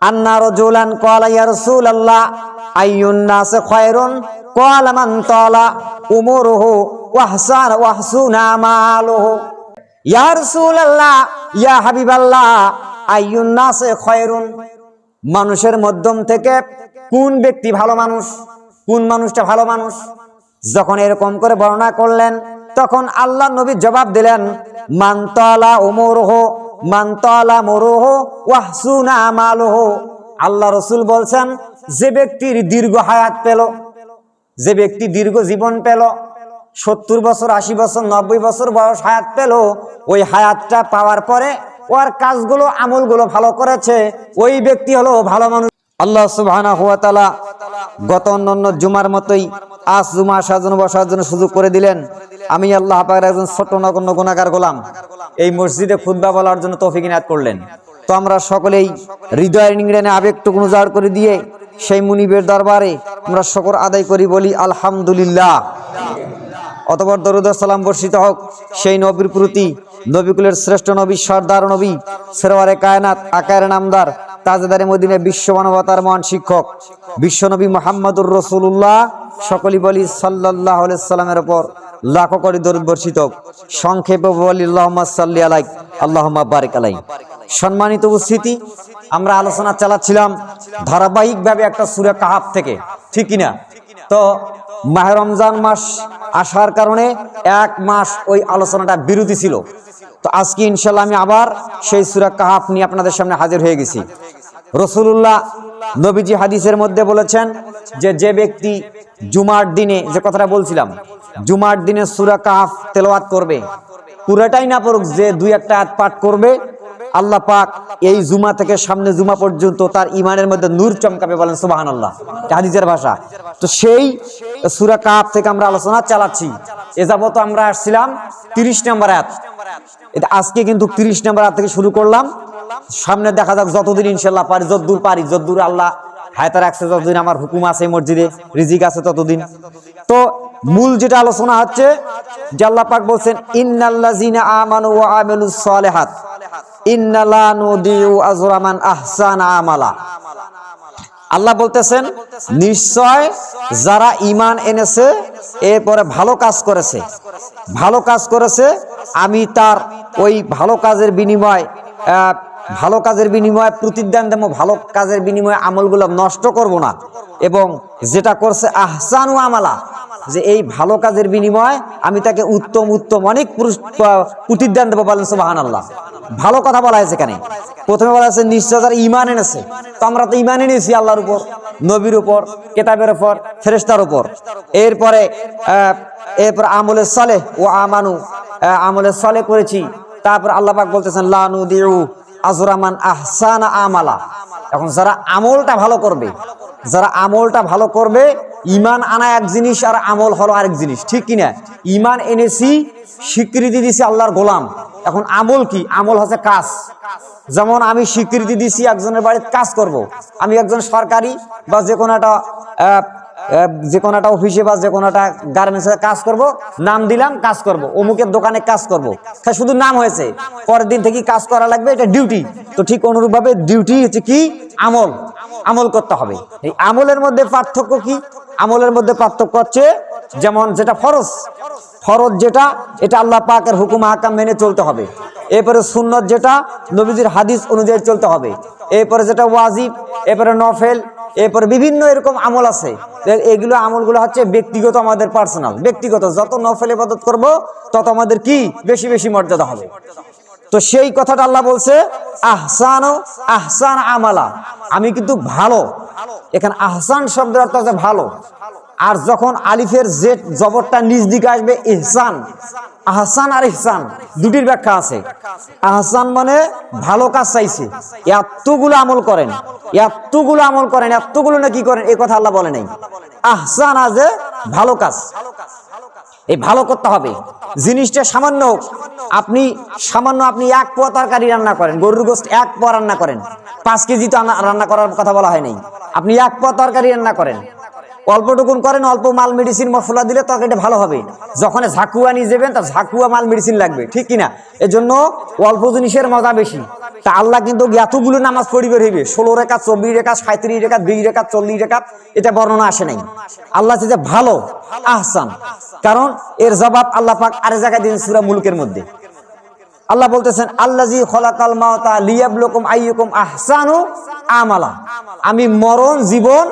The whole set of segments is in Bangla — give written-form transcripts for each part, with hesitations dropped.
আন্না রাজুলান ক্বালা ইয়া রাসূলুল্লাহ আইয়ুন নাস খায়রুন ক্বালা মান তালা উমরুহু ওয়া হাসুনা আমালুহু। ইয়া রাসূলুল্লাহ, ইয়া হাবিবাল্লাহ, আইয়ুন নাস খায়রুন, মানুষের মধ্যম থেকে কোন ব্যক্তি ভালো মানুষ, কোন মানুষটা ভালো মানুষ? যখন এরকম করে বর্ণনা করলেন তখন আল্লাহ নবী জবাব দিলেন, মান তালা উমরুহু মান তালা মুরুহু ওয়া হাসুনা আমালুহু। আল্লাহ রাসূল বলছেন, যে ব্যক্তির দীর্ঘ হায়াত পেল, যে ব্যক্তি দীর্ঘ জীবন পেল, 70 বছর 80 বছর 90 বছর বয়স হায়াত পেল, ওই হায়াতটা পাওয়ার পরে ওর কাজগুলো আমলগুলো ভালো করেছে, ওই ব্যক্তি হলো ভালো মানুষ। আল্লাহ সুবহানাহু ওয়া তাআলা গত অন্যান্য জুমার মতোই আজ জুমা সাজানো বসার জন্য সুযোগ করে দিলেন। আমি আল্লাহ পাকের একজন ছোট নগণ্য গুনাহগার গোলাম, এই মসজিদে খুতবা বলার জন্য তৌফিক ইনায়াত করলেন। তো আমরা সকলেই হৃদয়ের নিংড়ানে আবেগটুকু উজাড় করে দিয়ে সেই মুনিবের দরবারে আমরা শুকর আদায় করি, বলি আলহামদুলিল্লাহ। অতঃপর দরুদ ও সালাম বর্ষিত হোক সেই নবীর প্রতি, নবীকুলের শ্রেষ্ঠ নবী, সরদার নবী, সেরওয়ারে কায়নাত, আকায়ের নামদার, তাজেদারে মদিনা, বিশ্ব মানবতার মহান শিক্ষক বিশ্বনবী মুহাম্মদুর রাসূলুল্লাহ, সকলেই বলি সাল্লাল্লাহু আলাইহি সাল্লামের উপর লাখো কোটি দরুদ বর্ষিত হোক। সংক্ষেপে বলি আল্লাহুম্মা সাল্লি আলাইহি আল্লাহুম্মা বারিক আলাইহি। সম্মানিত উপস্থিতি, আমরা আলোচনা চালাচ্ছিলাম ধারাবাহিকভাবে একটা সূরা কাহাফ থেকে, ঠিক কিনা? তো মাহে রমজান মাস আসার কারণে এক মাস ওই আলোচনাটা বিরতি ছিল। তো আজকে ইনশাআল্লাহ আমি আবার সেই সূরা কাহাফ নিয়ে আপনাদের সামনে হাজির হয়ে গেছি। রাসূলুল্লাহ নবীজি হাদিসের মধ্যে বলেছেন যে ব্যক্তি জুমার দিনে, যে কথাটা বলছিলাম, জুমার দিনে সূরা কাহাফ তেলাওয়াত করবে, পুরোটাই না পড়ুক, যে 2-1 আয়াত পাঠ করবে, আল্লাহ পাক এই জুমা থেকে সামনে জুমা পর্যন্ত তার ইমানের মধ্যে নূর চমকাবে, বলেন সুবহানাল্লাহ, হাদিসের ভাষা। তো সেই সূরা কাহাফ থেকে আমরা আলোচনা চালাচ্ছি। এ যাবত আমরা আসছিলাম 30 নম্বর আয়াত, এটা আজকে কিন্তু 30 নম্বর আয়াত থেকে শুরু করলাম। সামনে দেখা যাক যতদিন ইনশাআল্লাহ পারি, যতদূর আল্লাহ হায়াতে রাখছে, যতদিন আমার হুকুম আছে মসজিদে, রিজিক আছে ততদিন। তো মূল যেটা আলোচনা হচ্ছে যে আল্লাহ পাক বলছেন, ইন্নাল্লাযিনা আমানু ওয়া আমিলুস সালিহাত ইন্না লা নুদিউ আজরা মান আহসানা আমালা। আল্লাহ বলতেছেন, নিশ্চয় যারা ঈমান এনেছে, এরপরে ভালো কাজ করেছে, আমি তার ওই ভালো কাজের বিনিময়ে প্রতিদান দেব, ভালো কাজের বিনিময়ে আমলগুলো নষ্ট করব না। এবং যেটা করছে আহসানু আমালা, যে এই ভালো কাজের বিনিময়ে আমি তাকে উত্তম অনেক প্রতিদান দেবো, বলেন সুবহানাল্লাহ। ভালো কথা বলা হয়েছে এখানে। প্রথমে বলা হয়েছে নিশ্চয় যারা ঈমান এনেছে, তো আমরা তো ঈমান এনেছি আল্লাহর উপর, নবীর উপর, কিতাবের উপর, ফেরেশতার উপর। এরপরে আমলে সালেহ ও আমানু, আমলে সালেহ করেছি। তারপর আল্লাহ পাক বলতেছেন, লা নুদিউ আজরা মান আহসানা আমালা। এখন যারা আমলটা ভালো করবে, ঈমান আনা এক জিনিস আর আমল হলো আরেক জিনিস, ঠিক কিনা? ঈমান এনেছি, স্বীকৃতি দিছি আল্লাহর গোলাম। এখন আমল কি? আমল হচ্ছে কাজ। যেমন আমি স্বীকৃতি দিছি একজনের বাড়িতে কাজ করব, আমি একজন সরকারি বা যে কোনো একটা অফিসে বা যে কোনো একটা গার্মেন্টসে কাজ করব, নাম দিলাম কাজ করব, অমুকের দোকানে কাজ করব, শুধু নাম হয়েছে, পরের দিন থেকে কাজ করা লাগবে, এটা ডিউটি। তো ঠিক অনুরূপভাবে ডিউটি হচ্ছে কি? আমল করতে হবে। এই আমলের মধ্যে পার্থক্য কি? আমলের মধ্যে পার্থক্য হচ্ছে, যেমন যেটা ফরজ যেটা, এটা আল্লাহ পাকের হুকুম আহকাম মেনে চলতে হবে। এরপরে সুন্নত, যেটা নবীজির হাদিস অনুযায়ী চলতে হবে। এরপরে যেটা ওয়াজিব, এরপরে নফল, এরপরে বিভিন্ন এরকম আমল আছে। এগুলো আমলগুলো হচ্ছে ব্যক্তিগত, আমাদের পার্সোনাল, ব্যক্তিগত। যত নফল ইবাদত করব তত আমাদের কি বেশি মর্যাদা হবে। তো সেই কথাটা আল্লাহ বলছে, আহসান আমালা, আমি কিন্তু ভালো। এখানে আহসান শব্দের অর্থ হচ্ছে ভালো। আর যখন আলিফের জেড জবরটা নিজ দিকে আসবে, ইহসান, আহসান আর ইহসান দুটির ব্যাখ্যা আছে। আহসান মানে ভালো কাজ চাইছে, এতগুলো আমল করেন, এতগুলো না কি করেন, এই কথা আল্লাহ বলে নাই। আহসান আজে ভালো কাজ, এই ভালো করতে হবে। জিনিসটা সামান্য, আপনি 1 পোয়া তরকারি রান্না করেন, গরুর গোশত 1 পোয়া রান্না করেন, 5 কেজি তো রান্না করার কথা বলা হয় নাই। আপনি 1 পোয়া তরকারি রান্না করেন, অল্পটুকুন করেন, অল্প মাল মেডিসিন মশলা দিলে তরকারিটা ভালো হবে। যখন ঝাঁকুয়া নিয়ে যাবেন, তার ঝাঁকুয়া মাল মেডিসিন লাগবে, ঠিক কিনা? এজন্য অল্প জিনিসের মজা বেশি। তা আল্লাহ কিন্তু এতগুলো নামাজ পড়িবে হইবে 16 রাকাত 24 রাকাত 37 রাকাত 20 রাকাত 40 রাকাত এটা বর্ণনা আসে নাই। আল্লাহ যে ভালো আহসান, কারণ এর জবাব আল্লাহ পাক আরেক জায়গায় দিয়েছেন সূরা মুলকের মধ্যে। আল্লাহ বলতেছেন আল্লাযী খলাকাল মাউতা লিয়াবলুকুম আইয়ুকুম আহসানু আমালা। আমি মরণ জীবন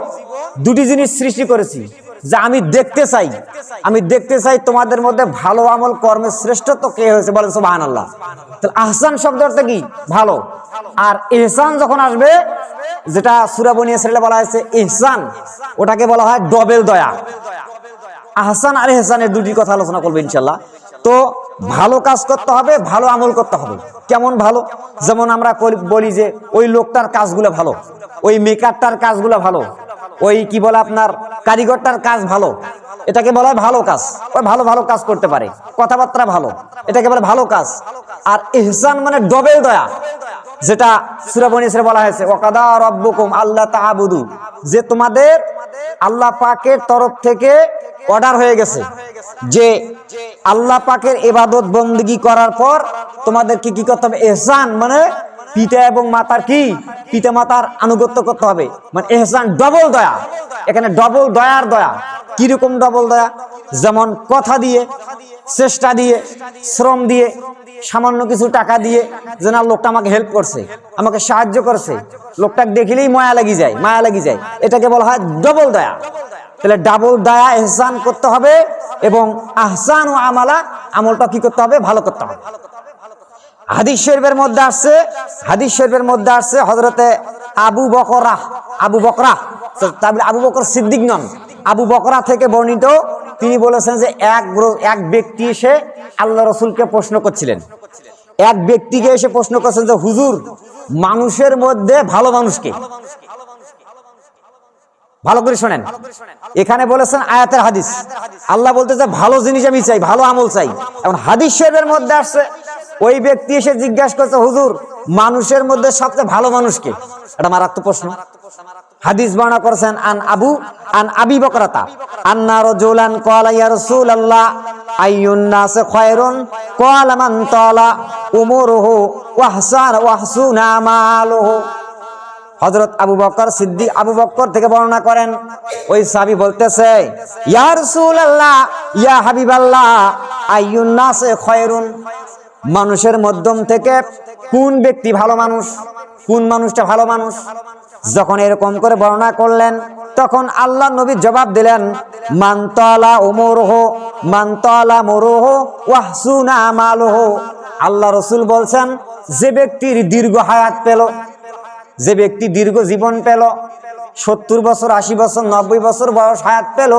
দুটি জিনিস সৃষ্টি করেছি, যে আমি দেখতে চাই তোমাদের মধ্যে ভালো আমল কর্মের শ্রেষ্ঠত্ব কে হয়েছে, বলেন সুবহানাল্লাহ। তাহলে আহসান শব্দ অর্থ কি? ভালো। আর ইহসান যখন আসবে, যেটা সূরা বনী ইসরাঈলে বলা হয়েছে ইহসান, ওটাকে বলা হয় ডবল দয়া। আহসান আর ইহসানের দুটি কথা আলোচনা করবো ইনশাআল্লাহ। তো ভালো কাজ করতে হবে, ভালো আমল করতে হবে। কেমন ভালো? যেমন আমরা বলি যে ওই লোকটার কাজগুলো ভালো, ওই মেকারটার কাজগুলো ভালো, ওই কি বলে আপনার কারিগরটার কাজ ভালো, এটাকে বলা হয় ভালো কাজ। ওই ভালো ভালো কাজ করতে পারে, কথাবার্তা ভালো, এটাকে বলে ভালো কাজ। আর ইহসান মানে ডবল দয়া, যেটা সূরা বনী ইসরাঈলে বলা হয়েছে ওয়াকাদা রাব্বুকুম আল্লা তা'বুদু, যে তোমাদের আল্লাহ পাকের তরফ থেকে অর্ডার হয়ে গেছে যে আল্লাহ পাকের ইবাদত বندگی করার পর তোমাদেরকে কি করতে হবে? ইহসান মানে পিতা এবং মাতার পিতা মাতার আনুগত্য করতে হবে, মানে ইহসান ডবল দয়া। এখানে ডবল দয়ার দয়া। কি রকম ডবল দয়া? যেমন কথা দিয়ে, চেষ্টা দিয়ে, শ্রম দিয়ে, সামান্য কিছু টাকা দিয়ে, যে না লোকটা আমাকে হেল্প করছে, আমাকে সাহায্য করছে, লোকটাকে দেখলেই মায়া লাগি যায়, এটাকে বলা হয় ডবল দয়া। তাহলে ডাবল দয়া ইহসান করতে হবে, এবং আহসান ও আমালা আমলটা কি করতে হবে? ভালো করতে হবে। হাদিস শরীফের মধ্যে আসছে হযরতে আবু বকর সিদ্দিক নন, আবু বকরা থেকে বর্ণিত। তিনি বলেছেন যে এক ব্যক্তি এসে আল্লাহ রাসূলকে প্রশ্ন করছিলেন। এক ব্যক্তিকে এসে প্রশ্ন করছেন যে হুজুর, মানুষের মধ্যে ভালো মানুষকে? ভালো করে শোনেন, এখানে বলেছেন আয়াতের হাদিস, আল্লাহ বলতেছে ভালো জিনিস আমি চাই, ভালো আমল চাই। এখন হাদিস শরীফের মধ্যে আসছে ওই ব্যক্তি এসে জিজ্ঞাসা করছে হুজুর, মানুষের মধ্যে সবচেয়ে ভালো মানুষকে? এটা মারাত্মক প্রশ্ন। হাদিস বর্ণনা করেছেন আন আবি বকরাতা আন্না রাজুলান ক্বালা ইয়া রাসূলুল্লাহ আইয়ুন নাস খায়রুন ক্বালা মান তালা উমুরুহু ওয়া হাসুনা আমালুহু। হযরত আবু বকর সিদ্দিক আবু বকর থেকে বর্ণনা করেন, ওই সাহাবী বলতেছে ইয়া রাসূলুল্লাহ ইয়া হাবিবাল্লাহ আইয়ুন নাস খায়রুন, মানুষের মধ্যম থেকে কোন ব্যক্তি ভালো মানুষ, কোন মানুষটা ভালো মানুষ? যখন এরকম করে বর্ণনা করলেন, তখন আল্লাহ নবী জবাব দিলেন মান তালা উমুরুহু ওয়া হাসুনা আমালুহু। আল্লাহ রাসূল বলছেন যে ব্যক্তির দীর্ঘ হায়াত পেল, যে ব্যক্তি দীর্ঘ জীবন পেল, 70 বছর 80 বছর 90 বছর বয়স হায়াত পেল,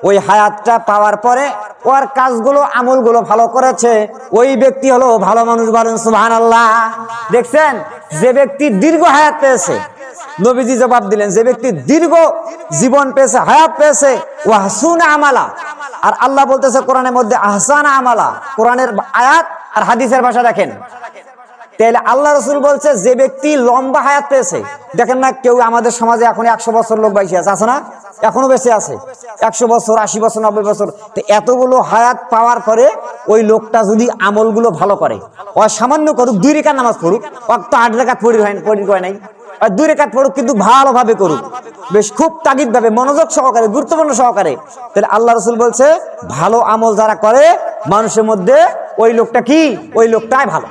ওই হায়াতটা পাওয়ার পরে ওর কাজগুলো আমলগুলো ভালো করেছে, ওই ব্যক্তি হলো ভালো মানুষ। বলেন সুবহানাল্লাহ। দেখছেন, যে ব্যক্তি দীর্ঘ হায়াত পেয়েছে, নবীজি জবাব দিলেন যে ব্যক্তি দীর্ঘ জীবন পেয়েছে, হায়াত পেয়েছে, ও হাসুনা আমালা। আর আল্লাহ বলতেছে কোরআনের মধ্যে আহসানা আমালা। কোরআনের আয়াত আর হাদিসের ভাষা দেখেন। তাহলে আল্লাহ রাসূল বলছে যে ব্যক্তি লম্বা হায়াত পেয়েছে, দেখেন না কেউ আমাদের সমাজে এখন 100 বছর লোক বেঁচে আছে না? এখনো বেঁচে আছে 100 বছর 80 বছর 90 বছর। তো এতগুলো হায়াত পাওয়ার পরে ওই লোকটা যদি আমলগুলো ভালো করে, ও সামান্য করুক, 2 রাকাত নামাজ পড়ুক, অত 8 রাকাত পড়ি হয় নাই, আর 2 রাকাত পড়ুক, কিন্তু ভালোভাবে করুক, বেশ খুব তাগিদ ভাবে, মনোযোগ সহকারে, গুরুত্বপূর্ণ সহকারে। তাহলে আল্লাহ রাসূল বলছে ভালো আমল যারা করে মানুষের মধ্যে, ওই লোকটা কি? ওই লোকটাই ভালো।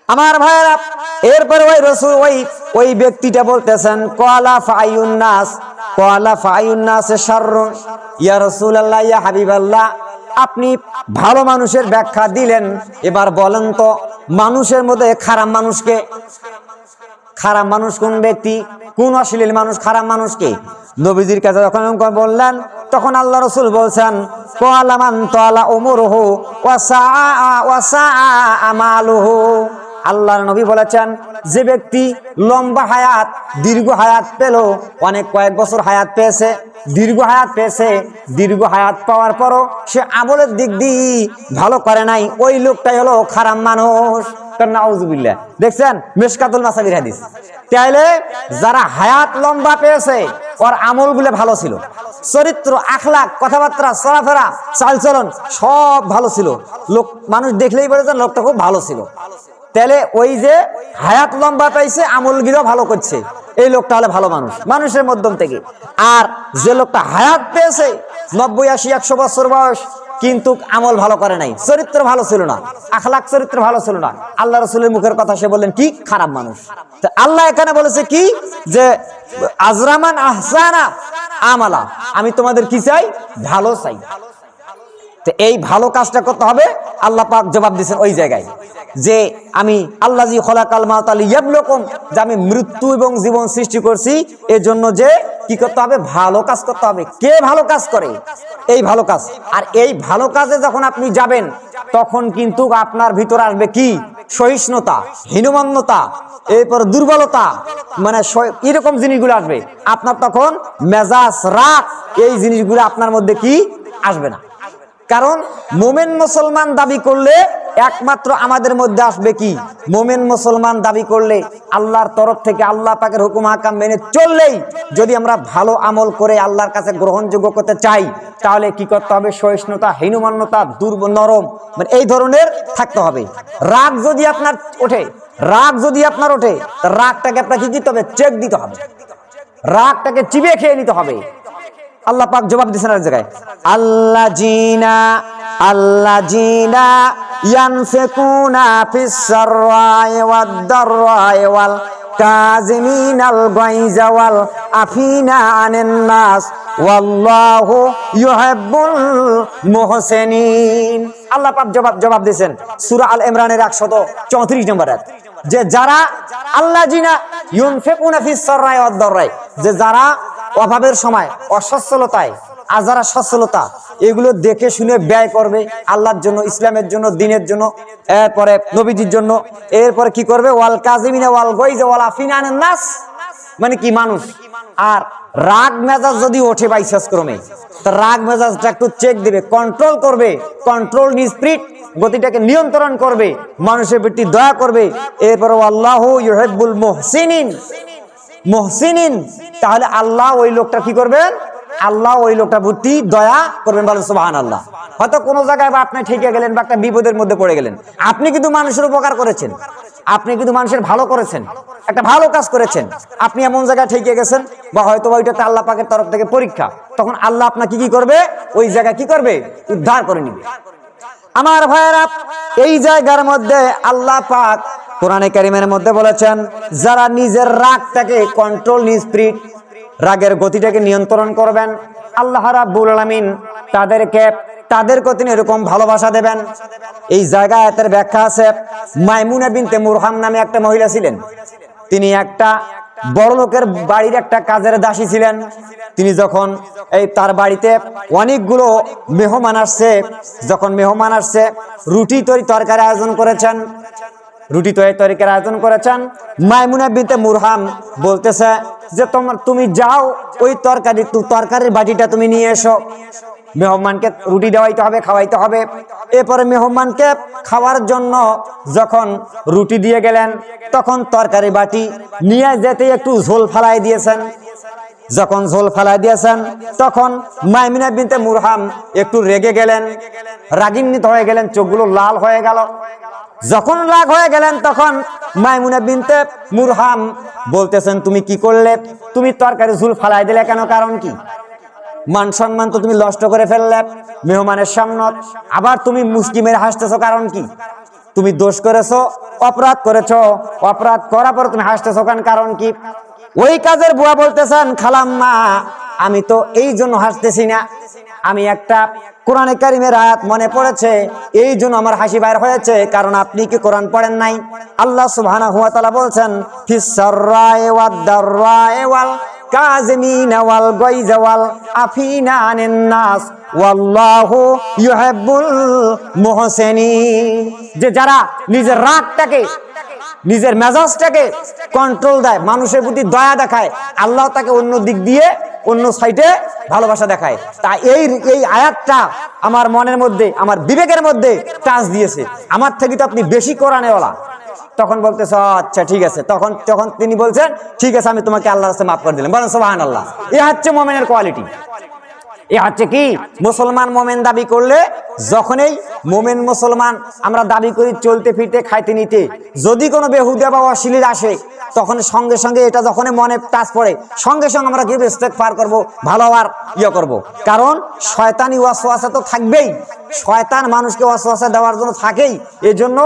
আমার ভাইরা, এরপরে ওই রাসূল ওই ব্যক্তিটা বলতেছেন ক্বালা ফাআয়ুন নাস শাররুন ইয়া রাসূলুল্লাহ ইয়া হাবিবাল্লাহ, আপনি ভালো মানুষের ব্যাখ্যা দিলেন, এবার বলেন তো মানুষের মধ্যে খারাপ মানুষকে? খারাপ মানুষ কোন ব্যক্তি, কোন অশ্লীল মানুষ, খারাপ মানুষকে? নবীজির কাছে যখন বললেন, তখন আল্লাহ রাসূল বলছেন ক্বালা মান তালা উমুরুহু ওয়া সাআ আমালুহু। আল্লাহর নবী বলেছেন যে ব্যক্তি লম্বা হায়াত, দীর্ঘ হায়াত পেল, অনেক কয়েক বছর হায়াত পেয়েছে, দীর্ঘ হায়াত পাওয়ার পরও সে আমলের দিক দিয়ে ভালো করে নাই, ওই লোকটাই হলো খারাপ মানুষ। নাউজুবিল্লাহ। দেখছেন মিশকাতুল মাসাবির হাদিস। তাইলে যারা হায়াত লম্বা পেয়েছে ওর আমলগুলো ভালো ছিল, চরিত্র, আখলাক, কথাবার্তা, চলাফেরা, চালচলন সব ভালো ছিল, লোক মানুষ দেখলেই বলে যে লোকটা খুব ভালো ছিল। তাহলে ওই যে হায়াত লম্বা পাইছে, আমলগুলো ভালো করছে, এই লোকটা হলে ভালো মানুষ, মানুষের মধ্যম থেকে। আর যে লোকটা হায়াত পেয়েছে 90, 80, 100 বছর বয়স, কিন্তু আমল ভালো করে নাই, চরিত্র ভালো ছিল না, আখলাক চরিত্র ভালো ছিল না, আল্লাহ রাসূলের মুখের কথা সে বললেন কি খারাপ মানুষ। তো আল্লাহ এখানে বলেছে কি যে আজরামান আহসানা আমালা, আমি তোমাদের কি চাই? ভালো চাই। তো এই ভালো কাজটা করতে হবে। আল্লাহ পাক জবাব দিয়েছেন ওই জায়গায় যে আমি আল্লাযী খলাকাল মাউতা লিয়াবলুকুম, যে আমি মৃত্যু এবং জীবন সৃষ্টি করছি এর জন্য যে কি করতে হবে? ভালো কাজ করতে হবে। কে ভালো কাজ করে? এই ভালো কাজ। আর এই ভালো কাজে যখন আপনি যাবেন তখন কিন্তু আপনার ভিতর আসবে কি? সহিষ্ণুতা, হীনমন্যতা, এরপর দুর্বলতা, মানে এরকম জিনিসগুলো আসবে আপনার। তখন মেজাজ, রাগ, এই জিনিসগুলো আপনার মধ্যে কি আসবে না। কারণ মোমেন মুসলমান দাবি করলে একমাত্র আমাদের মধ্যে আসবে কি? মোমেন মুসলমান দাবি করলে আল্লাহর তরফ থেকে আল্লাহ পাকের হুকুম হাকাম মেনে চললেই, যদি আমরা ভালো আমল করে আল্লাহর কাছে গ্রহণযোগ্য করতে চাই, তাহলে কি করতে হবে? সহিষ্ণুতা, হীনমন্যতা, নরম, মানে এই ধরনের থাকতে হবে। রাগ যদি আপনার ওঠে, রাগটাকে আপনাকে কি দিতে হবে? চেক দিতে হবে, রাগটাকে চিবিয়ে খেয়ে নিতে হবে। আল্লাহ পাক জবাব দিয়েছেন আর জায়গায়, আল্লাযীনা ইয়ানফিকুনা ফিস সাররাই ওয়াদ দাররাই ওয়াল কাযিমিনাল গায়যা ওয়াল আফিনা আনিন নাস ওয়াল্লাহু ইউহিব্বুল মুহসিনিন। আল্লাহ পাক জবাব দিয়েছেন সূরা আল ইমরানের 134 নম্বর আয়াত, যে যারা আল্লাযীনা ইউনফিকুনা ফিস সাররাই ওয়াদ দাররাই, যে যারা অভাবের সময়, অসচ্ছলতায়, আর যারা সচ্ছলতা, এগুলো দেখে শুনে ব্যয় করবে আল্লাহর জন্য, ইসলামের জন্য, দ্বীনের জন্য, এরপরে নবীজির জন্য। এরপরে কি করবে? ওয়াল কাযিমিনা ওয়াল গায়যা ওয়াল আফিনা আনিন নাস, মানে কি? মানুষ। আর রাগ মেজাজ যদি ওঠে বাইসাস ক্রমে, তো রাগ মেজাজটা একটু চেক দিবে, কন্ট্রোল করবে, কন্ট্রোল স্পিরিট, গতিটাকে নিয়ন্ত্রণ করবে, মানুষের প্রতি দয়া করবে। এরপরে আল্লাহু ইউহিব্বুল মুহসিনিন, তাহলে আল্লাহ ওই লোকটা কি করবেন? আল্লাহ ওই লোকটা প্রতি দয়া করবেন। বলেন সুবহানাল্লাহ। হয়তো কোনো জায়গায় বা আপনি ঠেকে গেলেন বা একটা বিপদের মধ্যে পড়ে গেলেন, আপনি কিন্তু মানুষের উপকার করেছেন, আপনি কিন্তু মানুষের ভালো করেছেন, একটা ভালো কাজ করেছেন, আপনি এমন জায়গায় ঠেকে গেছেন, বা হয়তো ওইটাতে আল্লাহ পাকের তরফ থেকে পরীক্ষা, তখন আল্লাহ আপনাকে কি করবে? ওই জায়গায় কি করবে? উদ্ধার করে নিবে। আমার ভাইয়েরা, এই জায়গার মধ্যে আল্লাহ পাক কোরআনে কারিমের মধ্যে বলেছেন, যারা নিজের রাগটাকে কন্ট্রোল, স্পিরিট, রাগের গতিটাকে নিয়ন্ত্রণ করবেন, আল্লাহ রাব্বুল আলামিন তাদের প্রতি এরকম ভালোবাসা দেবেন। এই জায়গায় আয়াতের ব্যাখ্যা আছে। মাইমুনা বিনতে মুরহাম নামে একটা মহিলা ছিলেন, তিনি একটা বড় লোকের বাড়ির একটা কাজের দাসী ছিলেন। তিনি যখন তার বাড়িতে অনেকগুলো মেহমান আসছে, যখন মেহমান আসছে, রুটি তরকারি আয়োজন করেছেন, মাইমুনা বিনতে মুরহাম বলতেছে যে তুমি যাও, ওই তরকারির বাটিটা তুমি নিয়ে এসো, মেহমানকে রুটি দেওয়াইতে হবে, খাওয়াইতে হবে। এরপরে মেহমানকে খাওয়ার জন্য যখন রুটি দিয়ে গেলেন, তখন তরকারি বাটি নিয়ে যেতে একটু ঝোল ফালাই দিয়েছেন। যখন ঝোল ফালাই দিয়েছেন, তখন মাইমুনা বিনতে মুরহাম একটু রেগে গেলেন, রাগান্বিত হয়ে গেলেন, চোখগুলো লাল হয়ে গেল। যখন রাগ হয়ে গেলেন, তখন মাইমুনা বিনতে মুরহাম বলতেছেন, তুমি কি করলে? তুমি তরকারি ঝোল ফালাই দিলে কেন? কারণ কি? মান সম্মান তো তুমি নষ্ট করে ফেললে মেহমানের সামনে, আবার তুমি মুস্কি মেরে হাসতেছো, কারণ কি? তুমি দোষ করেছো, অপরাধ করেছো, অপরাধ করার পর তুমি হাসতেছো কেন? কারণ কি? ওই কাজের বুয়া বলতেছেন, খালাম্মা, আমি তো এই জন্য হাসতেছি না, আমি একটা কোরআনে কারিমের আয়াত মনে পড়েছে, এই জন্য আমার হাসি বাইর হয়েছে। কারণ আপনি কি কোরআন পড়েন নাই? আল্লাহ সুবহানাহু ওয়া তাআলা বলছেন, ফিস সাররাই ওয়াদ দাররাই ওয়াল কাযিমিনা ওয়াল গায়যা ওয়াল আফিনা আনিন নাস ওয়াল্লাহু ইউহিব্বুল মুহসিনিন। যে যারা নিজের রাগটাকে, নিজের মেজাজটাকে কন্ট্রোল দেয়, মানুষের প্রতি দয়া দেখায়, আল্লাহ তাকে অন্য দিক দিয়ে, অন্য সাইডে ভালোবাসা দেখায়। তাই এই আয়াতটা আমার মনের মধ্যে, আমার বিবেকের মধ্যে টাচ দিয়েছে। আমার থেকে তো আপনি বেশি কোরআনেওয়ালা। তখন বলতেছ, আচ্ছা ঠিক আছে। তখন তিনি বলছেন, ঠিক আছে, আমি তোমাকে আল্লাহর কাছে মাফ করে দিলাম। বলেন সুবহানাল্লাহ। এই হচ্ছে মুমিনের কোয়ালিটি। এ হচ্ছে কি মুসলমান মোমেন দাবি করলে, যখনই মোমেন মুসলমান আমরা দাবি করি চলতে ফিরতে খাইতে নিতে, যদি কোনো বেহুদা বা অশ্লীল আসে তখন সঙ্গে সঙ্গে এটা যখন মনে টাচ পড়ে সঙ্গে সঙ্গে আমরা কি ইস্তেগফার করব, ভালো আর করব। কারণ শয়তানি ওয়াসওয়াসা তো থাকবেই, শয়তান মানুষকে ওয়াসওয়াসা দেওয়ার জন্য থাকেই। এজন্য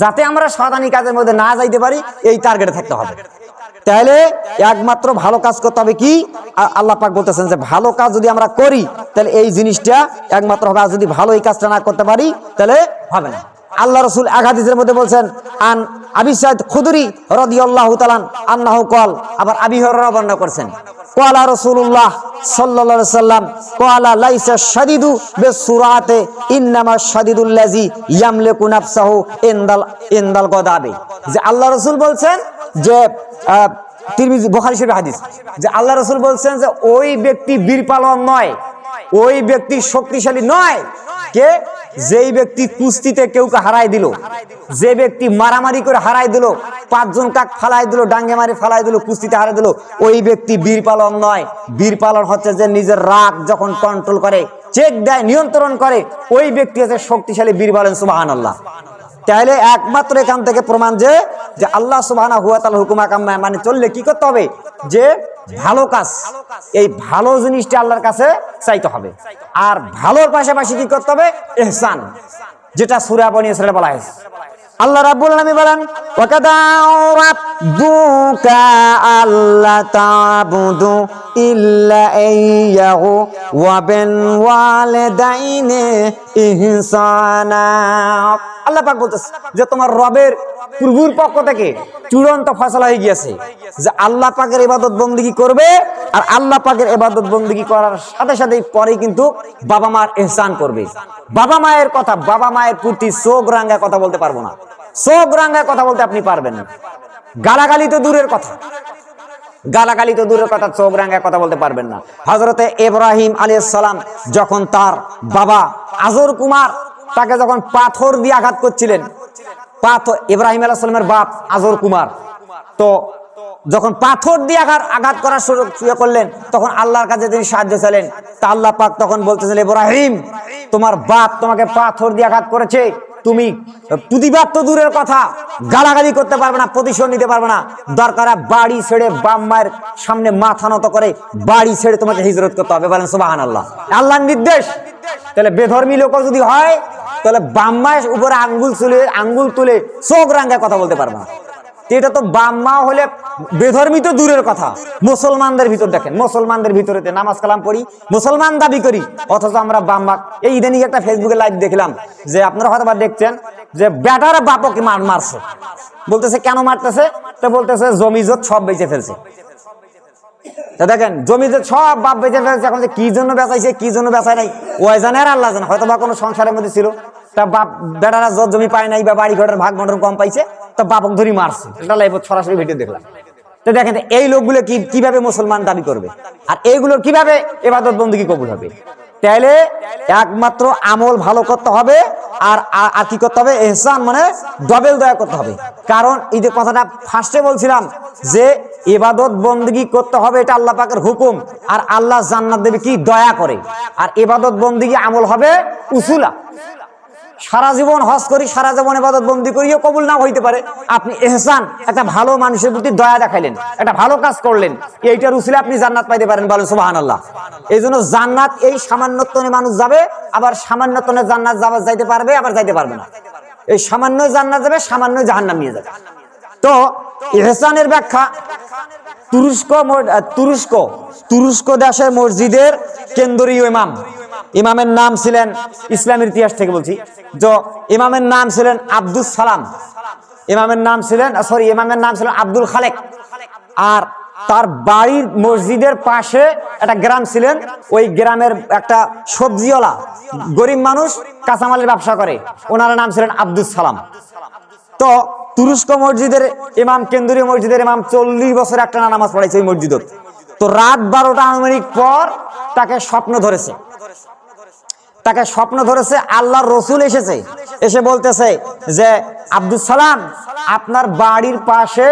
যাতে আমরা শয়তানি কাজের মধ্যে না যাইতে পারি এই টার্গেটে থাকতে হবে। তাহলে একমাত্র ভালো কাজ করতে হবে কি, আল্লাহ পাক বলতেছেন যে ভালো কাজ যদি আমরা করি তাহলে এই জিনিসটা একমাত্র হবে, আর যদি ভালো এই কাজটা না করতে পারি তাহলে হবে না। আল্লাহ রাসূল এক হাদিসের মধ্যে বলছেন আন আবি সাঈদ খুদরি রাদিয়াল্লাহু তাআলা আন্নাহু ক্বাল, আবার আবি হুরায়রা বর্ণনা করেছেন ক্বালা রাসূলুল্লাহ সাল্লাল্লাহু আলাইহি ওয়াসাল্লাম ক্বালা লাইসা শাদীদু বিসুরাতে ইন্নামা শাদীদুল লাযী ইয়ামলিকু নাফসাহু ইনদাল গদাবি। যে আল্লাহ রাসূল বলছেন যে তিরমিজি বুখারী শরীফের হাদিস, যে আল্লাহ রাসূল বলছেন যে ওই ব্যক্তি বীর পালন নয়, ওই ব্যক্তি শক্তিশালী নয় কে, যেই ব্যক্তি কুস্তিতে কেউকে হারাই দিল, যে ব্যক্তি মারামারি করে হারাই দিল, পাঁচজন কাক ফালাই দিল, ডাঙ্গে মারি ফালাই দিল, কুস্তিতে হারাই দিল, ওই ব্যক্তি বীর পালন নয়। বীর পালন হচ্ছে যে নিজের রাগ যখন কন্ট্রোল করে, চেক দেয়, নিয়ন্ত্রণ করে, ওই ব্যক্তি হচ্ছে শক্তিশালী বীর পালন। সুবহানাল্লাহ। তাহলে একমাত্র এখান থেকে প্রমাণ যে আল্লাহ সুবহানাহু ওয়া তাআলার হুকুম আহকাম মানে চললে কি করতে হবে, যে ভালো কাজ, এই ভালো জিনিসটা আল্লাহর কাছে চাইতে হবে। আর ভালোর পাশাপাশি কি করতে হবে, ইহসান, যেটা সূরা বনী ইসরাঈলে বলা হয়েছে। আল্লাহ রাব্বুল আলামিন বলেন ওয়াকাদা রাব্বুকা আল্লা তা'বুদু ইল্লা ইয়্যাহু ওয়া বিল ওয়ালিদাইনি ইহসানা। আল্লাহ পাক বলতেছে যে তোমার রবের পূর্বর পক্ষ থেকে চূড়ান্ত ফয়সালা হয়ে গিয়েছে যে আল্লাহ পাকের ইবাদত বন্দেগী করবে, আর আল্লাহ পাকের ইবাদত বন্দেগী করার সাথে সাথে পরে কিন্তু বাবা মার ইহসান করবে। বাবা মায়ের কথা, বাবা মায়ের প্রতি চোখ রাঙা কথা বলতে পারবো না, চোখ রাঙা কথা বলতে আপনি পারবেন না। গালাগালি তো দূরের কথা, গালাগালি তো দূরের কথা, চোখ রাঙা কথা বলতে পারবেন না। হযরতে ইব্রাহিম আলাইহিস সালাম যখন তার বাবা আজর কুমার তাকে যখন পাথর দিয়ে আঘাত করছিলেন, ইব্রাহিম আলাইহিস সালামের বাপ আজর কুমার, তো যখন পাথর দিয়ে আঘাত করার শুরু করলেন তখন আল্লাহর কাছে তিনি সাহায্য চাইলেন। তা আল্লাহ পাক তখন বলতেছিলেন ইব্রাহিম তোমার বাপ তোমাকে পাথর দিয়ে আঘাত করেছে, তুমি প্রতিবাদ তো দূরের কথা, গালাগালি করতে পারবে না, প্রতিশোধ নিতে পারবে না, দরকার বাড়ি ছেড়ে বাপ মায়ের সামনে মাথা নত করে বাড়ি ছেড়ে তোমাকে হিজরত করতে হবে। বলেন সুবহানাল্লাহ। আল্লাহর নির্দেশ। তাহলে বেধর্মী লোক যদি হয় তাহলে বাপ মায়ের উপরে আঙ্গুল তুলে চোখ রাঙা কথা বলতে পারবে না। এটা তো বাপ মা হলে বেধর্মী তো দূরের কথা, মুসলমানদের ভিতর দেখেন, মুসলমানদের ভিতরে নামাজ কালাম পড়ি, মুসলমান দাবি করি, অথচ আমরা বাপ মা। এই ইদানিং একটা ফেসবুকে লাইভ দেখলাম যে আপনারা হয়তো দেখছেন যে বেটার বাপকে মারছে, বলতেছে কেন মারতেছে, তো বলতেছে জমি জট সব বেঁচে ফেলছে। দেখেন জমি জট সব বাপ বেঁচে ফেলছে, এখন যে কি জন্য বেচাইছে কি জন্য বেচায় নাই ওই জানে আর আল্লাহ জানে, হয়তো বা কোনো সংসারের মধ্যে ছিল, তা বাপ বেটারা জমি পায় নাই বা বাড়ি ঘরের ভাগ বন্টন কম পাইছে, তো বাপক ধরি মারছে। এটা লাইভ সরাসরি ভিডিও দেখলাম। তো দেখেন এই লোকগুলো কিভাবে মুসলমান দাবি করবে, আর এইগুলোর কিভাবে ইবাদত বন্দেগী কবুল হবে। তাইলে একমাত্র আমল ভালো করতে হবে, আর কি করতে হবে, ইহসান মানে ডবল দয়া করতে হবে। কারণ এই যে কথাটা ফার্স্টে বলছিলাম যে ইবাদত বন্দেগী করতে হবে, এটা আল্লাহ পাকের হুকুম, আর আল্লাহ জান্নাত দেবে কি দয়া করে। আর ইবাদত বন্দেগী আমল হবে উসুলা। সারা জীবন হজ করি, সারা জীবন ইবাদত বন্দেগী করিও কবুল না হইতে পারে। আপনি ইহসান একটা ভালো মানুষের প্রতি দয়া দেখাইলেন, একটা ভালো কাজ করলেন, এইটার উসিলে আপনি জান্নাত পাইতে পারেন। বলেন সুবহানাল্লাহ। এই জন্য জান্নাত এই সামান্যতনে মানুষ যাবে, আবার সামান্যতনে জান্নাত যাইতে পারবে, আবার যাইতে পারবে না। এই সামান্য জান্নাত যাবে, সামান্য জাহান্নাম নিয়ে যাবে। তো ইহসানের ব্যাখ্যা তুরস্ক দেশের মসজিদের কেন্দ্রীয় ইমামের নাম ছিলেন, ইসলামের ইতিহাস থেকে বলছি, যে ইমামের নাম ছিলেন আব্দুস সালাম, ইমামের নাম ছিলেন আব্দুল খালেক। আর তার বাড়ির মসজিদের পাশে একটা গ্রাম ছিলেন, ওই গ্রামের একটা সবজিওয়ালা গরিব মানুষ কাঁচামালের ব্যবসা করে, ওনার নাম ছিলেন আব্দুস সালাম। তো তুরস্ক মসজিদের ইমাম, কেন্দ্রীয় মসজিদের ইমাম 40 বছর একটা নামাজ পড়াইছে ওই মসজিদত। তো রাত 12টা আনুমানিক পর তাকে স্বপ্ন ধরেছে, আল্লাহর রসুল এসে বলতেছে যে আব্দুল সালাম আপনার বাড়ির পাশে